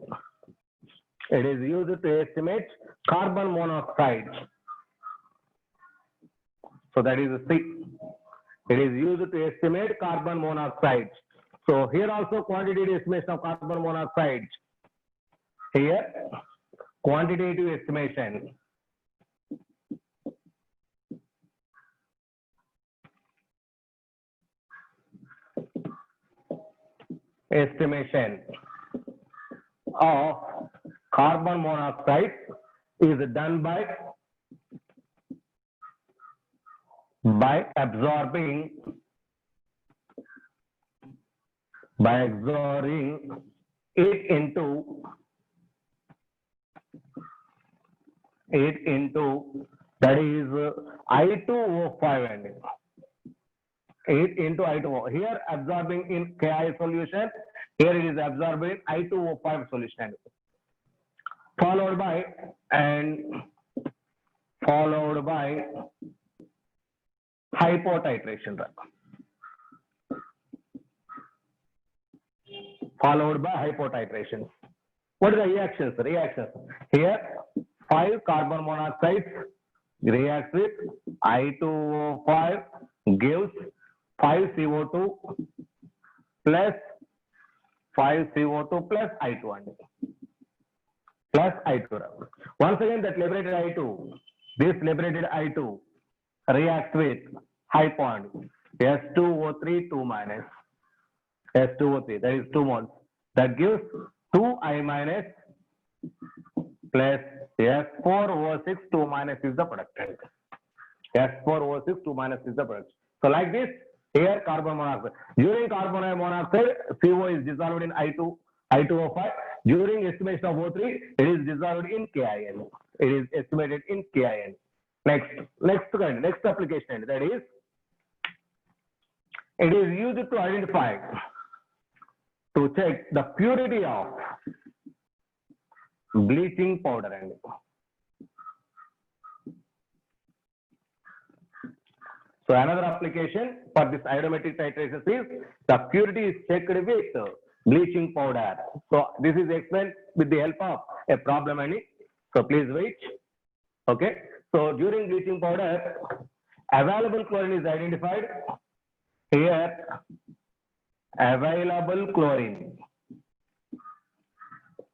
It is used to estimate carbon monoxide. So that is C. It is used to estimate carbon monoxide. So here also quantitative estimation of carbon monoxide. Here quantitative estimation. Estimation of carbon monoxide is done by absorbing it into that is I2O5 and 8 into I2O. Here absorbing in Ki solution, here it is absorbing I2O5 solution. Followed by hypotitration. Followed by hypotitration. What are the reactions? Here 5 carbon monoxides reacts with I2O5 gives 5 CO2 plus 5 CO2 plus I2 plus I2. Once again, that liberated I2, this liberated I2 reacts with high point S2O3 2 minus S2O3, that is 2 moles. That gives 2I minus plus S4O6 2 minus is the product. S4O6 2 minus is the product. So like this, here carbon monoxide. During carbon monoxide, CO is dissolved in I2O5. During estimation of O3, it is dissolved in KIN. It is estimated in KIN. Next application, that is, it is used to identify, to check the purity of bleaching powder. So another application for this iodometric titration is the purity is checked with bleaching powder. So this is explained with the help of a problem. So please wait. Okay. So during bleaching powder, available chlorine is identified. Here, available chlorine.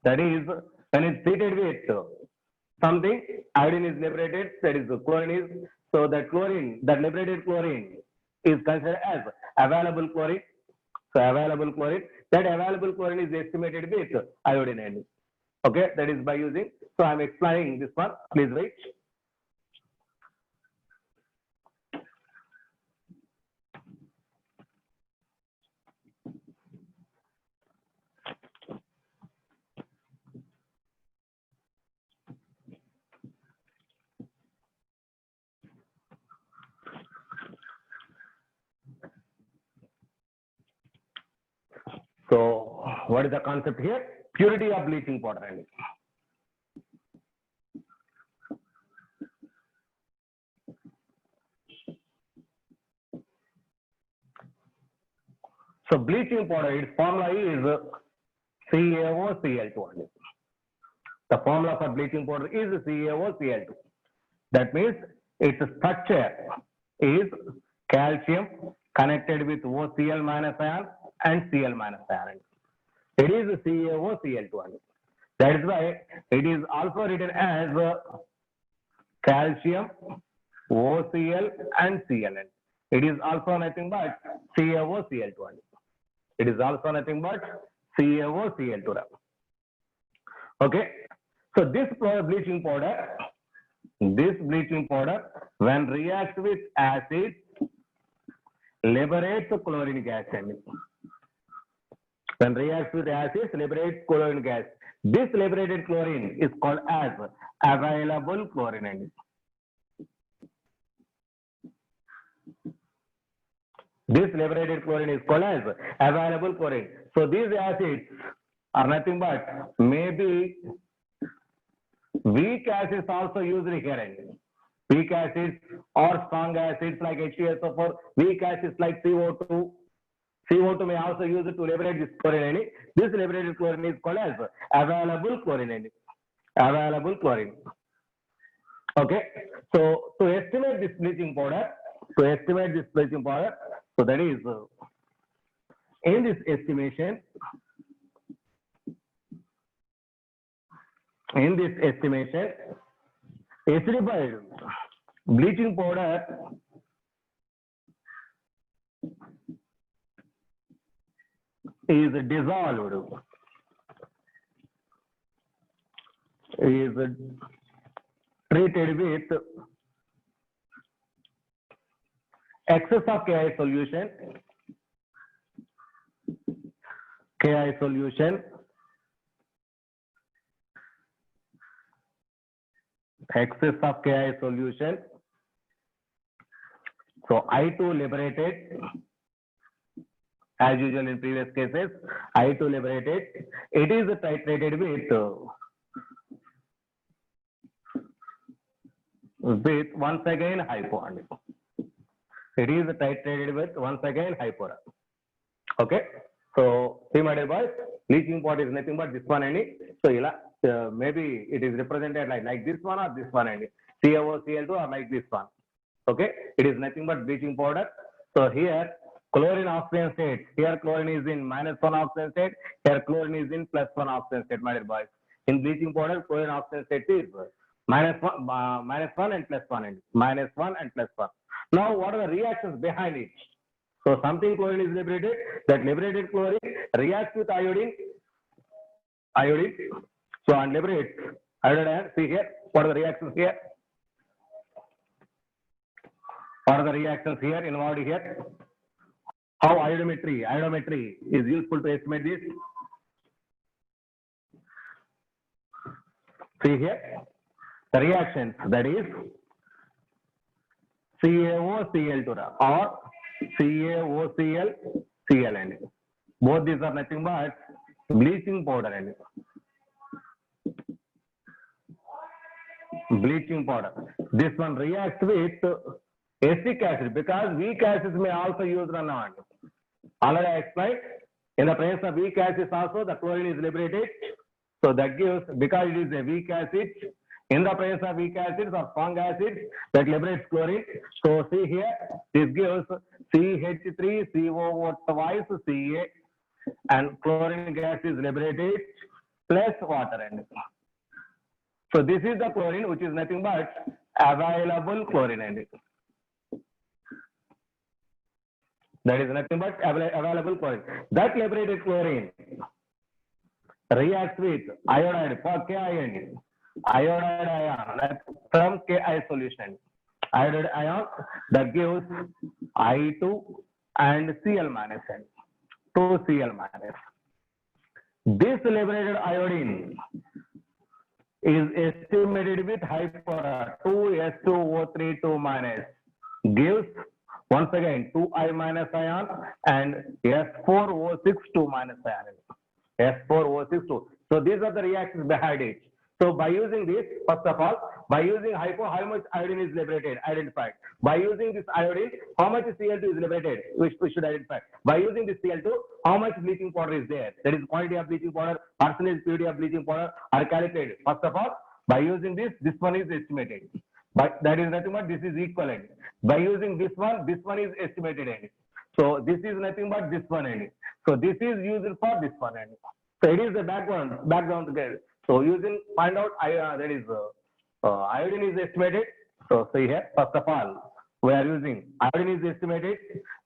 That is, when it's treated with something, iodine is liberated, that is chlorine is, so that chlorine, that liberated chlorine is considered as available chlorine. So available chlorine, that available chlorine is estimated with iodine. Okay, that is by using, so I'm explaining this one, please wait. So what is the concept here? Purity of bleaching powder. So bleaching powder, its formula is CaOCl2. The formula for bleaching powder is CaOCl2. That means its structure is calcium connected with OCl minus ion and Cl minus ion. It is CaOCl2. That is why it is also written as calcium, OCl and Cl. It is also nothing but CaOCl2. It is also nothing but CaOCl2. Okay. So this bleaching powder, when reacts with acid, liberates chlorine gas. When reacts with acid, liberates chlorine gas. This liberated chlorine is called as available chlorine. This liberated chlorine is called as available chlorine. So these acids are nothing but maybe weak acids also used here. Weak acids or strong acids like H2SO4, weak acids like CO2. CO2 may also use it to liberate this chlorine. This liberated chlorine is called as available chlorine. Available chlorine. Okay. So to estimate this bleaching powder, so that is in this estimation, acidified bleaching powder is dissolved, is treated with excess of KI solution, excess of KI solution. So I2 liberated, as usual in previous cases, I2 liberated. It is titrated with once again hypo. It is titrated with once again hypo. Okay. So see my dear boys, bleaching powder is nothing but this one. So maybe it is represented like this one or this one. CaOCl2 or like this one. Okay. It is nothing but bleaching powder. So here chlorine oxygen state. Here chlorine is in -1 oxygen state. Here chlorine is in +1 oxygen state, my dear boys. In bleaching powder, chlorine oxygen state is -1 and +1 and -1 and +1. Now, what are the reactions behind it? So something chlorine is liberated. That liberated chlorine reacts with iodine. So and liberates iodine. See here. What are the reactions here? What are the reactions here involved here? How iodometry is useful to estimate this. See here. The reactions, that is CaOCl2 or CaOCl, and both these are nothing but bleaching powder. Bleaching powder. This one reacts with acetic acid because weak acids may also use Ranavad. Already I explained, in the presence of weak acids also the chlorine is liberated. So that gives, because it is a weak acid, in the presence of weak acids or strong acids that liberates chlorine. So see here, this gives CH3CO twice Ca and chlorine gas is liberated plus water. So this is the chlorine which is nothing but available chlorine. That is nothing but available chlorine. That liberated chlorine reacts with iodide for Ki, iodide ion from Ki solution. Iodide ion that gives I2 and Cl minus, 2Cl minus. This liberated iodine is estimated with hypora 2S2O3 2 minus gives once again 2I minus ion and S4O6 2 minus ion. S4O6 2. So these are the reactions behind it. So by using this, first of all, by using hypo, how much iodine is liberated, identified. By using this iodine, how much Cl2 is liberated, which we should identify. By using this Cl2, how much bleaching powder is there? That is quantity of bleaching powder, percentage purity of bleaching powder are calculated. First of all, by using this one is estimated. But that is nothing but this is equivalent. By using this one is estimated. So this is nothing but this one. So this is used for this one. So it is the background together. So using find out that is iodine is estimated. So see here, first of all, we are using iodine is estimated.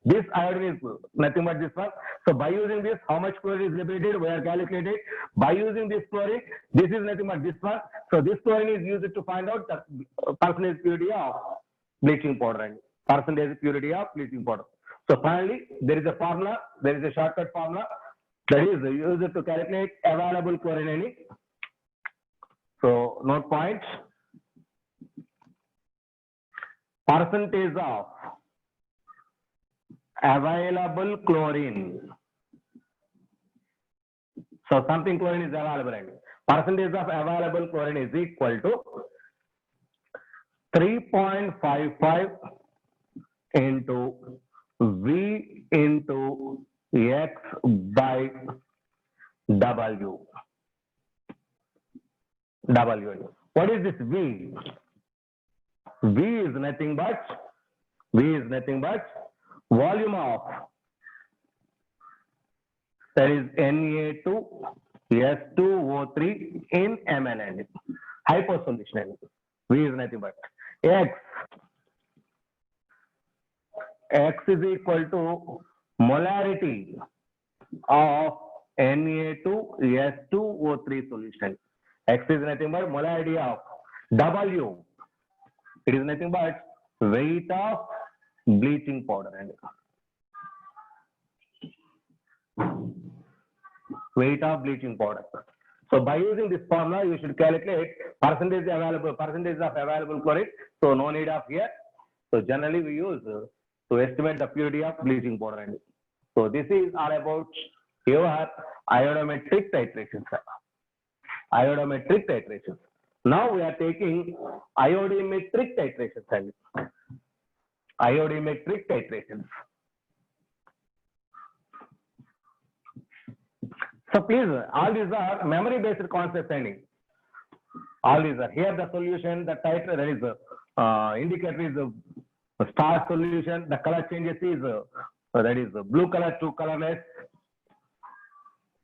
This iodine is nothing but this one. So by using this, how much chlorine is liberated, we are calculated. By using this chlorine, this is nothing but this one. So this chlorine is used to find out the percentage purity of bleaching powder and percentage purity of bleaching powder. So finally, there is a formula, there is a shortcut formula that is used to calculate available chlorine. So note points. Percentage of available chlorine. So something chlorine is available and percentage of available chlorine is equal to 3.55 into V into X by W. What is this V? V is nothing but volume of, that is Na2S2O3 in ml and hyposolution. V is nothing but X is equal to molarity of Na2S2O3 solution. X is nothing but molarity of W. It is nothing but weight of bleaching powder and weight of bleaching powder. So by using this formula, you should calculate percentage of available chloride. So no need of here. So generally we use to estimate the purity of bleaching powder. And so this is all about your iodometric titration. Iodometric titration. Now we are taking iodimetric titration. Iodimetric titration. So please, all these are memory-based concepts. All these are here. The solution, the titre, that is indicator is a star solution. The color changes is that is blue color to colorless.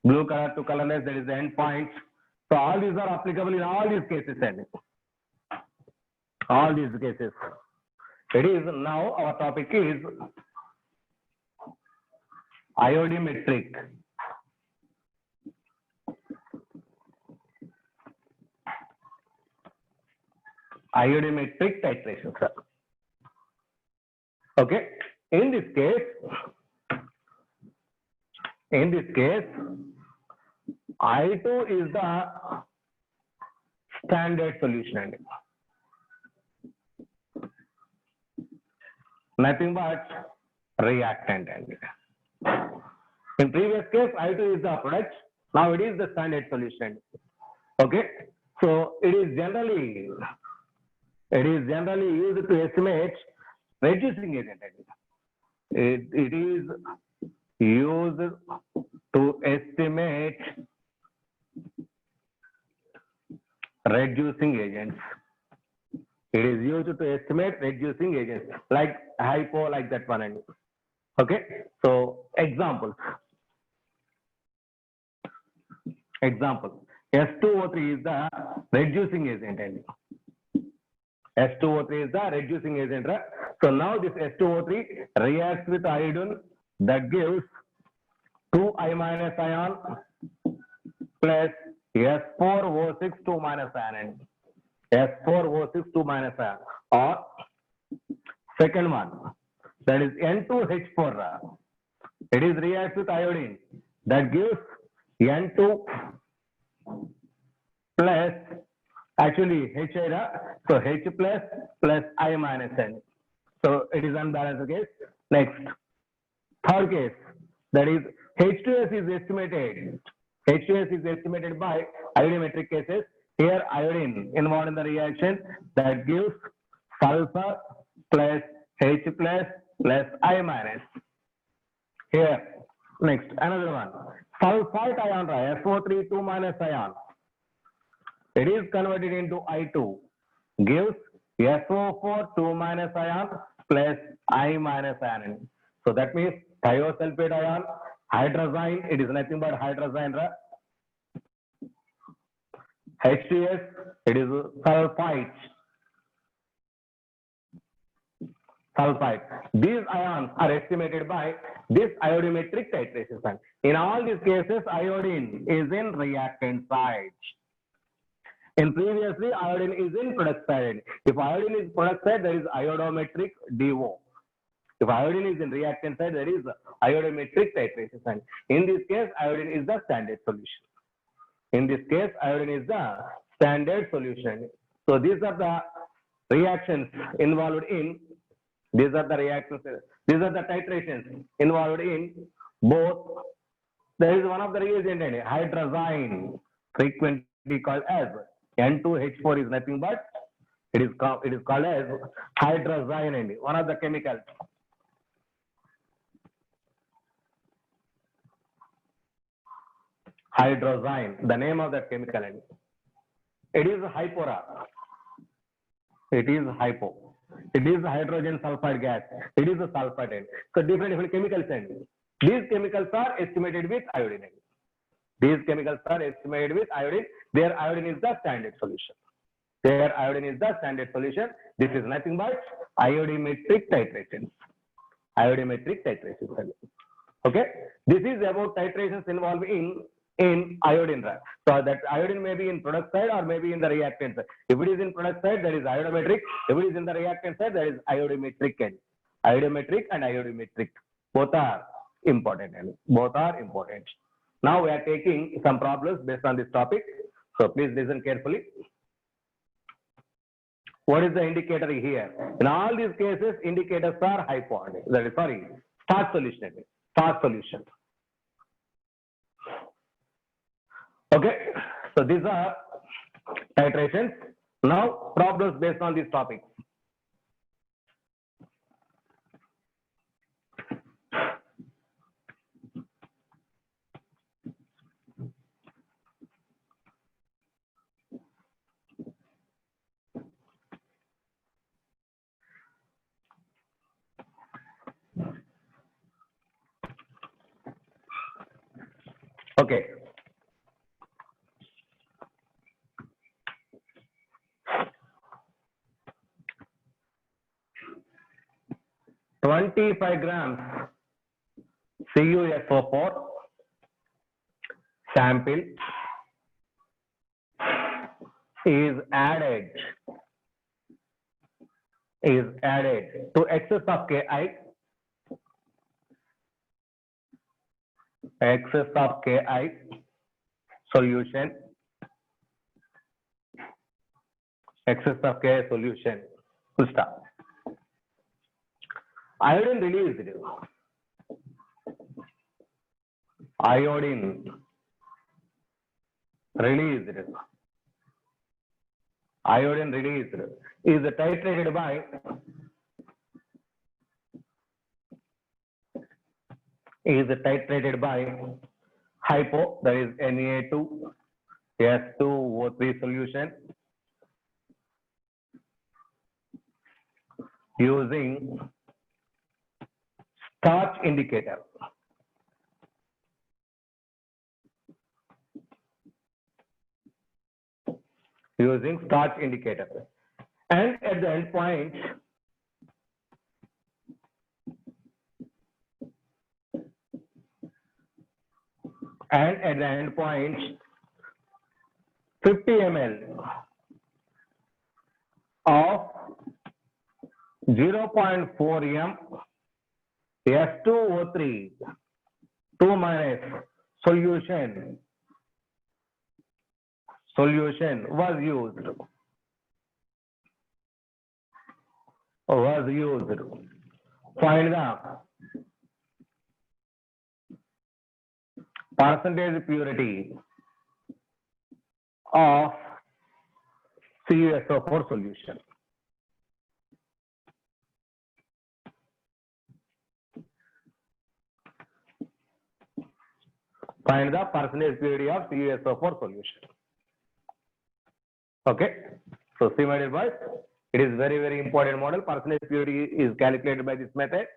Blue color to colorless. That is the end point. So all these are applicable in all these cases. All these cases. It is now our topic is iodimetric. Iodimetric titration, sir. Okay. In this case, I2 is the standard solution. Nothing but reactant. In previous case, I2 is the product. Now it is the standard solution. Okay. So it is generally used to estimate reducing agent. It is used to estimate reducing agents. It is used to estimate reducing agents like hypo, like that one. Okay. So example. S2O3 is the reducing agent. S2O3 is the reducing agent. So now this S2O3 reacts with iodine, that gives 2I minus ion plus S4O6 2 minus ion. S4O6 2 minus ion. Or second one, that is N2H4. It is reacts with iodine, that gives N2 plus actually H, so H plus I minus N. So it is unbalanced case. Next, third case, that is H2S is estimated. H2S is estimated by iodimetric cases. Here iodine involved in the reaction, that gives sulfur plus H plus I minus. Here, next, another one. Sulfite ion, SO3 2 minus ion. It is converted into I2, gives SO4 2 minus ion plus I minus ion. So that means thiosulfate ion, hydrazine, it is nothing but hydrazine. H2S, it is sulfite. These ions are estimated by this iodimetric titration. In all these cases, iodine is in reactant side. In previously, iodine is in product side. If iodine is product side, there is iodometric DO. If iodine is in reactant side, there is iodometric titration. In this case, iodine is the standard solution. So these are the reactions involved in These are the reactions. These are the titrations involved in both. There is one of the reagent, hydrazine, frequently called as N2H4 is nothing but it is called as hydrazine, one of the chemicals. Hydrazine, the name of that chemical. It is hypora. It is hypo. It is hydrogen sulfide gas. It is a sulfide. So different chemicals. These chemicals are estimated with iodine. These chemicals are estimated with iodine. Their iodine is the standard solution. Their iodine is the standard solution. This is nothing but iodimetric titration. Iodimetric titration. Okay. This is about titrations involved in iodine. So that iodine may be in product side or maybe in the reactant side. If it is in product side, that is iodometric. If it is in the reactant side, that is iodimetric. Iodometric and iodimetric. Both are important. Both are important. Now we are taking some problems based on this topic. So please listen carefully. What is the indicator here? In all these cases, indicators are hypo. That is, sorry, starch solution. Starch solution. Okay, so these are titrations. Now problems based on this topic. Okay. $25 grams CuSO4 sample is added to excess of Ki, solution, excess of Ki solution. Full stop. Iodine released. Iodine released. Iodine released is titrated by hypo, that is Na2S2O3 solution using starch indicator. Using starch indicator. And at the end point, and at the end point 50 ml of 0.4 m S2O3 2 minus solution was used. Find the percentage purity of CuSO4 solution. Find the percentage purity of CuSO4 solution. Okay. So see, my dear boys, it is very, very important model. Percentage purity is calculated by this method.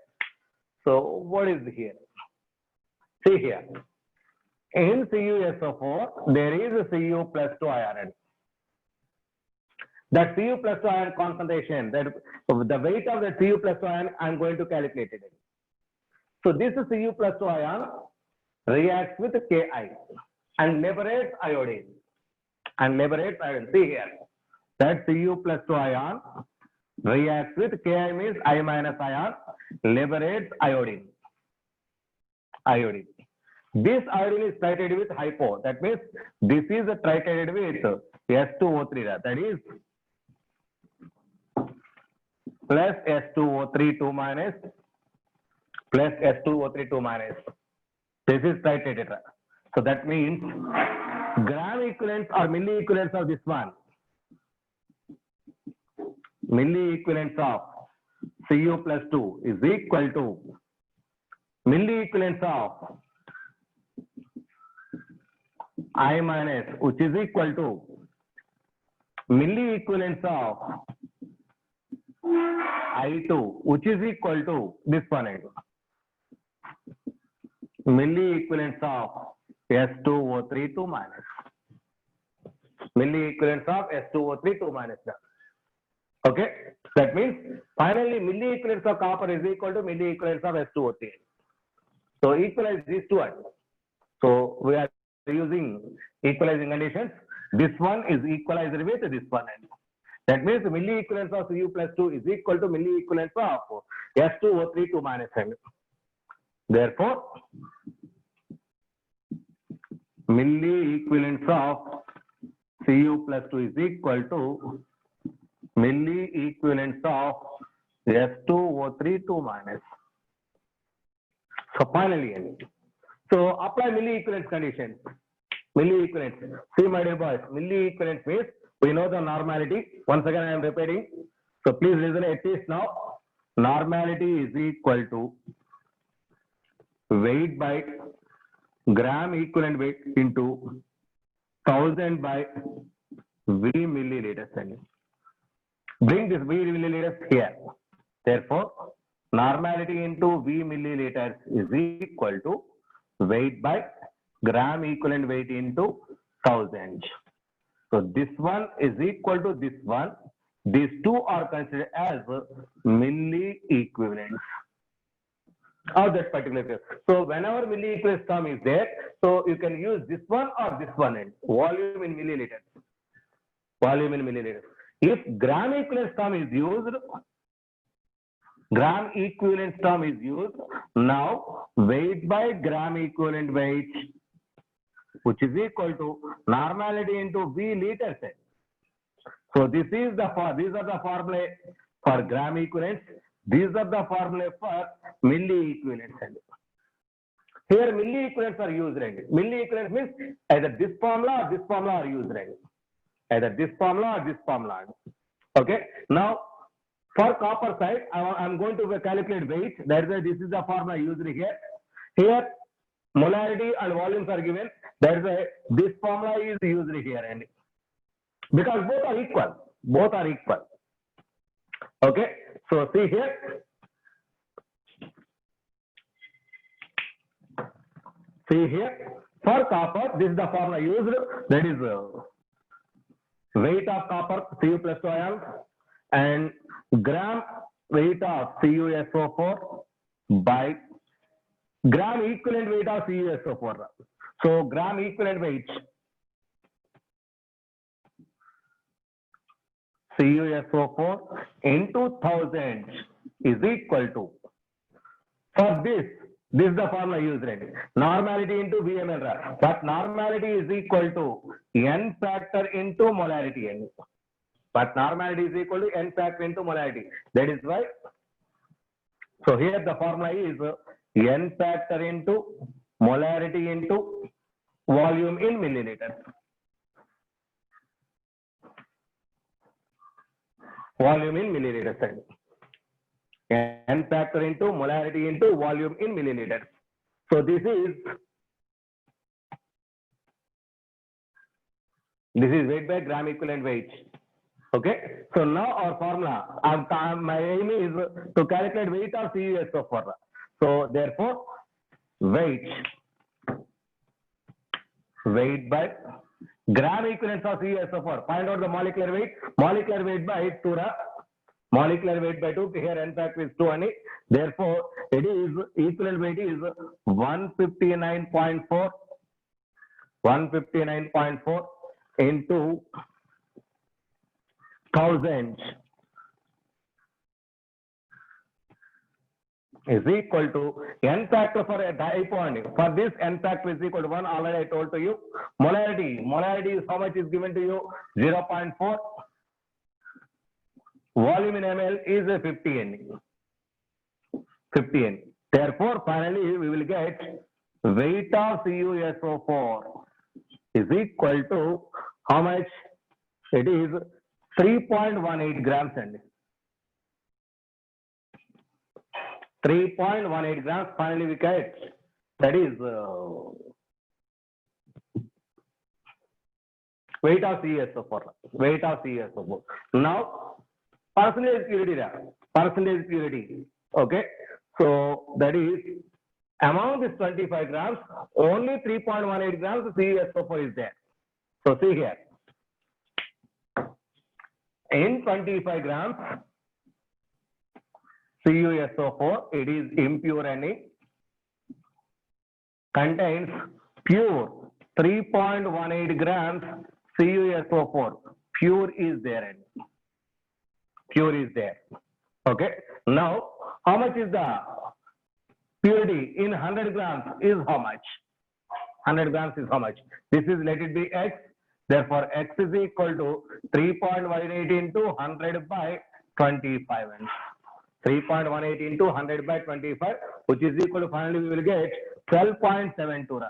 So what is here? See here. In CuSO4, there is a Cu plus 2 ion. That Cu plus 2 ion concentration, that the weight of the Cu plus 2 ion, I am going to calculate it. So this Cu plus 2 ion reacts with Ki and liberates iodine. See here, that Cu plus 2 ion reacts with Ki means I minus ion, liberates iodine. This iodine is titrated with hypo. That means this is titrated with S2O3. That is plus S2O3 2 minus plus S2O3 2 minus. This is tritetra. So that means gram equivalents or milli equivalents of this one. Milli equivalents of Cu plus 2 is equal to milli equivalents of I minus, which is equal to milli equivalents of I2, which is equal to this one. Milli equivalents of S2O3 2 minus. Milli equivalents of S2O3 2 minus. Okay, that means finally milli equivalents of copper is equal to milli equivalents of S2O3. So equalize these two. So we are using equalizing conditions. This one is equalized with this one. That means milli equivalents of Cu plus 2 is equal to milli equivalents of S2O3 2 minus M. Therefore, milli equivalents of Cu plus 2 is equal to milli equivalents of S2O3 2 minus. So finally, so apply milli equivalence conditions. Milli equivalence. See, my dear boys, milli equivalence means we know the normality. Once again, I am repeating. So please listen at least now. Normality is equal to weight by gram equivalent weight into 1000 by V milliliters. Bring this V milliliters here. Therefore, normality into V milliliters is equal to weight by gram equivalent weight into 1000. So this one is equal to this one. These two are considered as milli equivalents of that particular case. So whenever milli equivalence term is there, so you can use this one or this one and volume in milliliters. Volume in milliliters. If gram equivalence term is used, now weight by gram equivalent weight, which is equal to normality into V liters. So this is the these are the formulae for gram equivalents. These are the formulae for milli equivalents. Here milli equivalents are used. Milli equivalents means either this formula or this formula are used. Either this formula or this formula. Okay. Now for copper side, I'm going to calculate weight. That is why this is the formula used here. Here molarity and volumes are given. That is why this formula is used here. And because both are equal. Both are equal. Okay. So see here. See here. For copper, this is the formula used. That is weight of copper Cu plus 2 ions and gram weight of CuSO4 by gram equivalent weight of CuSO4. So gram equivalent weight CuSO4 into 1000 is equal to, for this is the formula used. Normality into VML. But normality is equal to N factor into molarity. But normality is equal to N factor into molarity. That is why. So here the formula is N factor into molarity into volume in milliliters. Volume in milliliters. N factor into molarity into volume in milliliters. So this is weight by gram equivalent weight. Okay. So now our formula, my aim is to calculate weight of CuSO4. So therefore, weight by gram equivalent of CuSO4. Find out the molecular weight. Molecular weight by 2. Molecular weight by 2. Here N factor is 2 only. Therefore, it is equivalent weight is 159.4. 159.4 into 1000 is equal to N factor for a dipole. For this, N factor is equal to 1. Already I told to you. Molarity is how much is given to you? 0.4. volume in ml is a 50 N. 50 N. Therefore, finally, we will get weight of CuSO4 is equal to how much? It is 3.18 grams and 3.18 grams. Finally, we get that is weight of CuSO4. Weight of CuSO4. Now, percentage purity. Okay. So that is among this 25 grams, only 3.18 grams of CuSO4 is there. So see here. In 25 grams CuSO4, it is impure and it contains pure 3.18 grams CuSO4. Pure is there and pure is there. Okay. Now, how much is the purity in 100 grams is how much? 100 grams is how much? This is, let it be X. Therefore, X is equal to 3.18 into 100 by 25. And 3.18 into 100 by 25, which is equal to, finally, we will get 12.72%.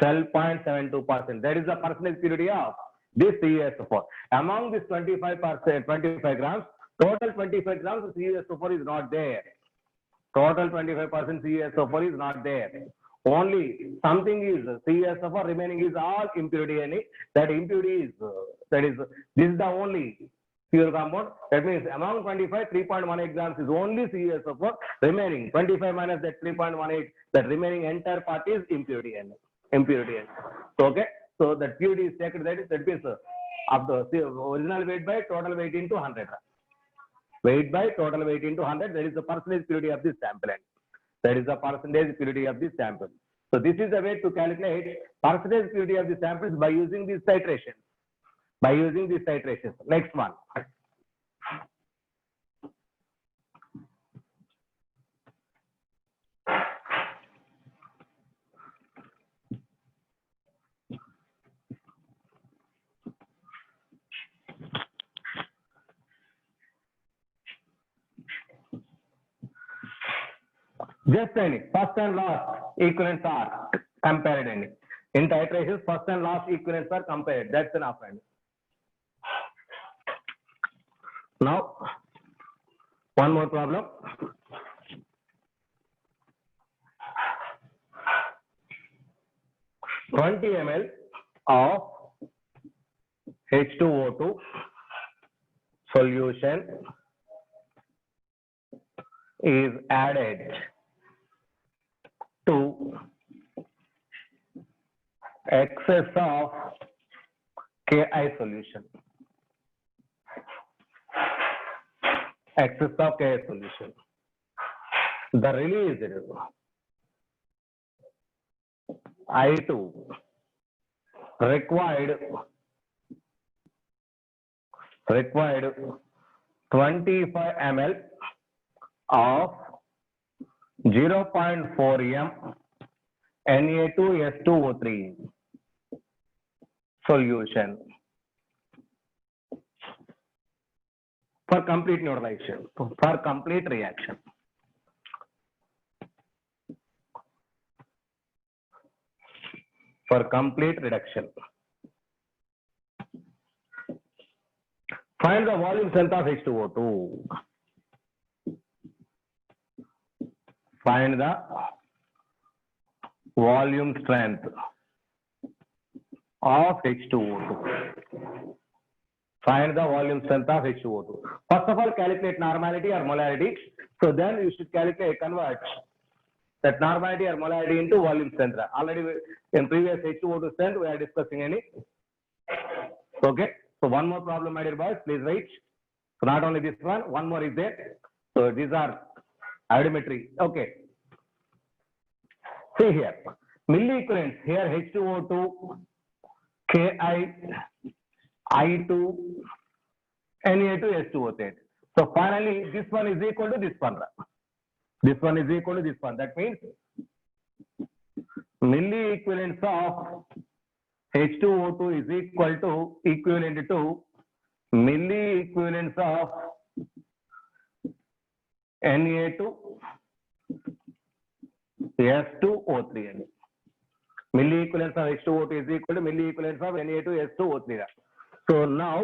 12.72%. That is the percentage purity of this CuSO4. Among this 25 grams, total 25 grams of CuSO4 is not there. Total 25% CuSO4 is not there. Only something is CuSO4, remaining is all impurity. And that impurity is, this is the only pure compound. That means among 25, 3.18 grams is only CuSO4. Remaining 25 minus that 3.18, that remaining entire part is impurity. So, okay. So that purity is taken, that means of the original weight by total weight into 100. Weight by total weight into 100, that is the percentage purity of this sample. That is the percentage purity of this sample. So this is the way to calculate percentage purity of the samples by using these titrations. Next one. Just any first and last equivalents are compared. In titrations, first and last equivalents are compared. That's enough. Now, one more problem. (20 ml of H2O2 solution is added to excess of Ki solution. Excess of Ki solution. The released I2 required 25 ml of 0.4 m Na2S2O3 solution for complete neutralization, for complete reaction. For complete reduction. Find the volume strength of H2O2. Find the volume strength of H2O2. Find the volume strength of H2O2. First of all, calculate normality or molarity. So then you should convert that normality or molarity into volume strength. Already in previous H2O2 strength we are discussing any. Okay. So one more problem, my dear boys, please write. So not only this one more is there. So these are iodometry. Okay. See here, milli equivalents here H2O2, Ki, I2, Na2S2O3. So finally, this one is equal to this one. This one is equal to this one. That means milli equivalents of H2O2 is equal to equivalent to milli equivalents of Na2 S2O3 అని. Milli equivalents of H2O2 is equal to milli equivalents of Na2 S2O3. So now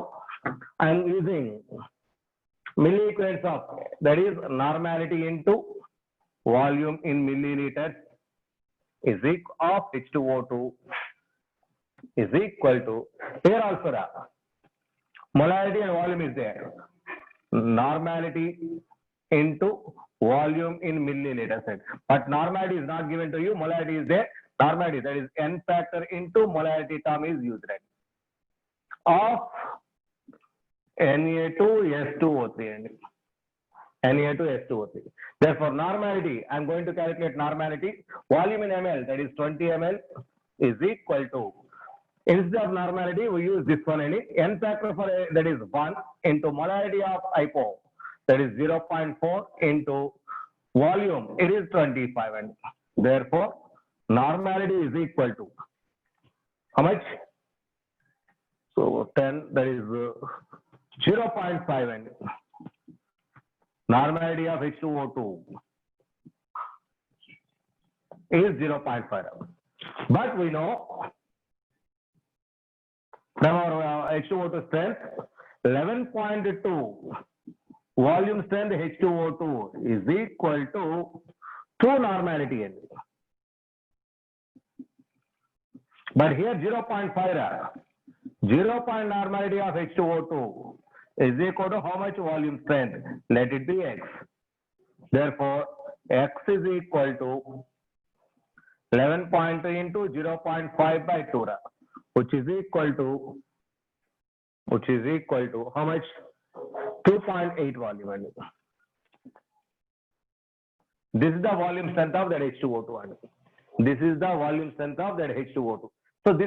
I am using milli equivalents of, that is normality into volume in milliliters is equal of H2O2 is equal to, here also the molarity and volume is there, normality into volume in milliliters, but normality is not given to you, molarity is there, normality, that is n factor into molarity term is used, right, of Na2S2O3 and Na2S2O3. Therefore normality, I am going to calculate normality, volume in ml, that is 20 ml is equal to, instead of normality we use this one, and n factor for a, that is 1 into molarity of hypo, that is 0.4 into volume, it is 25, and therefore normality is equal to how much? So 10, that is 0.5, and normality of H2O2 is 0.5. But we know from our H2O2 strength 11.2 volume strength H2O2 is equal to 2 normality. But here 0.5, 0 point normality of H2O2 is equal to how much volume strength? Let it be X. Therefore, X is equal to 11.2 into 0.5 by 2, which is equal to how much? 2.8 volume. This is the volume strength of that H2O2. This is the volume strength of that H2O2. So this is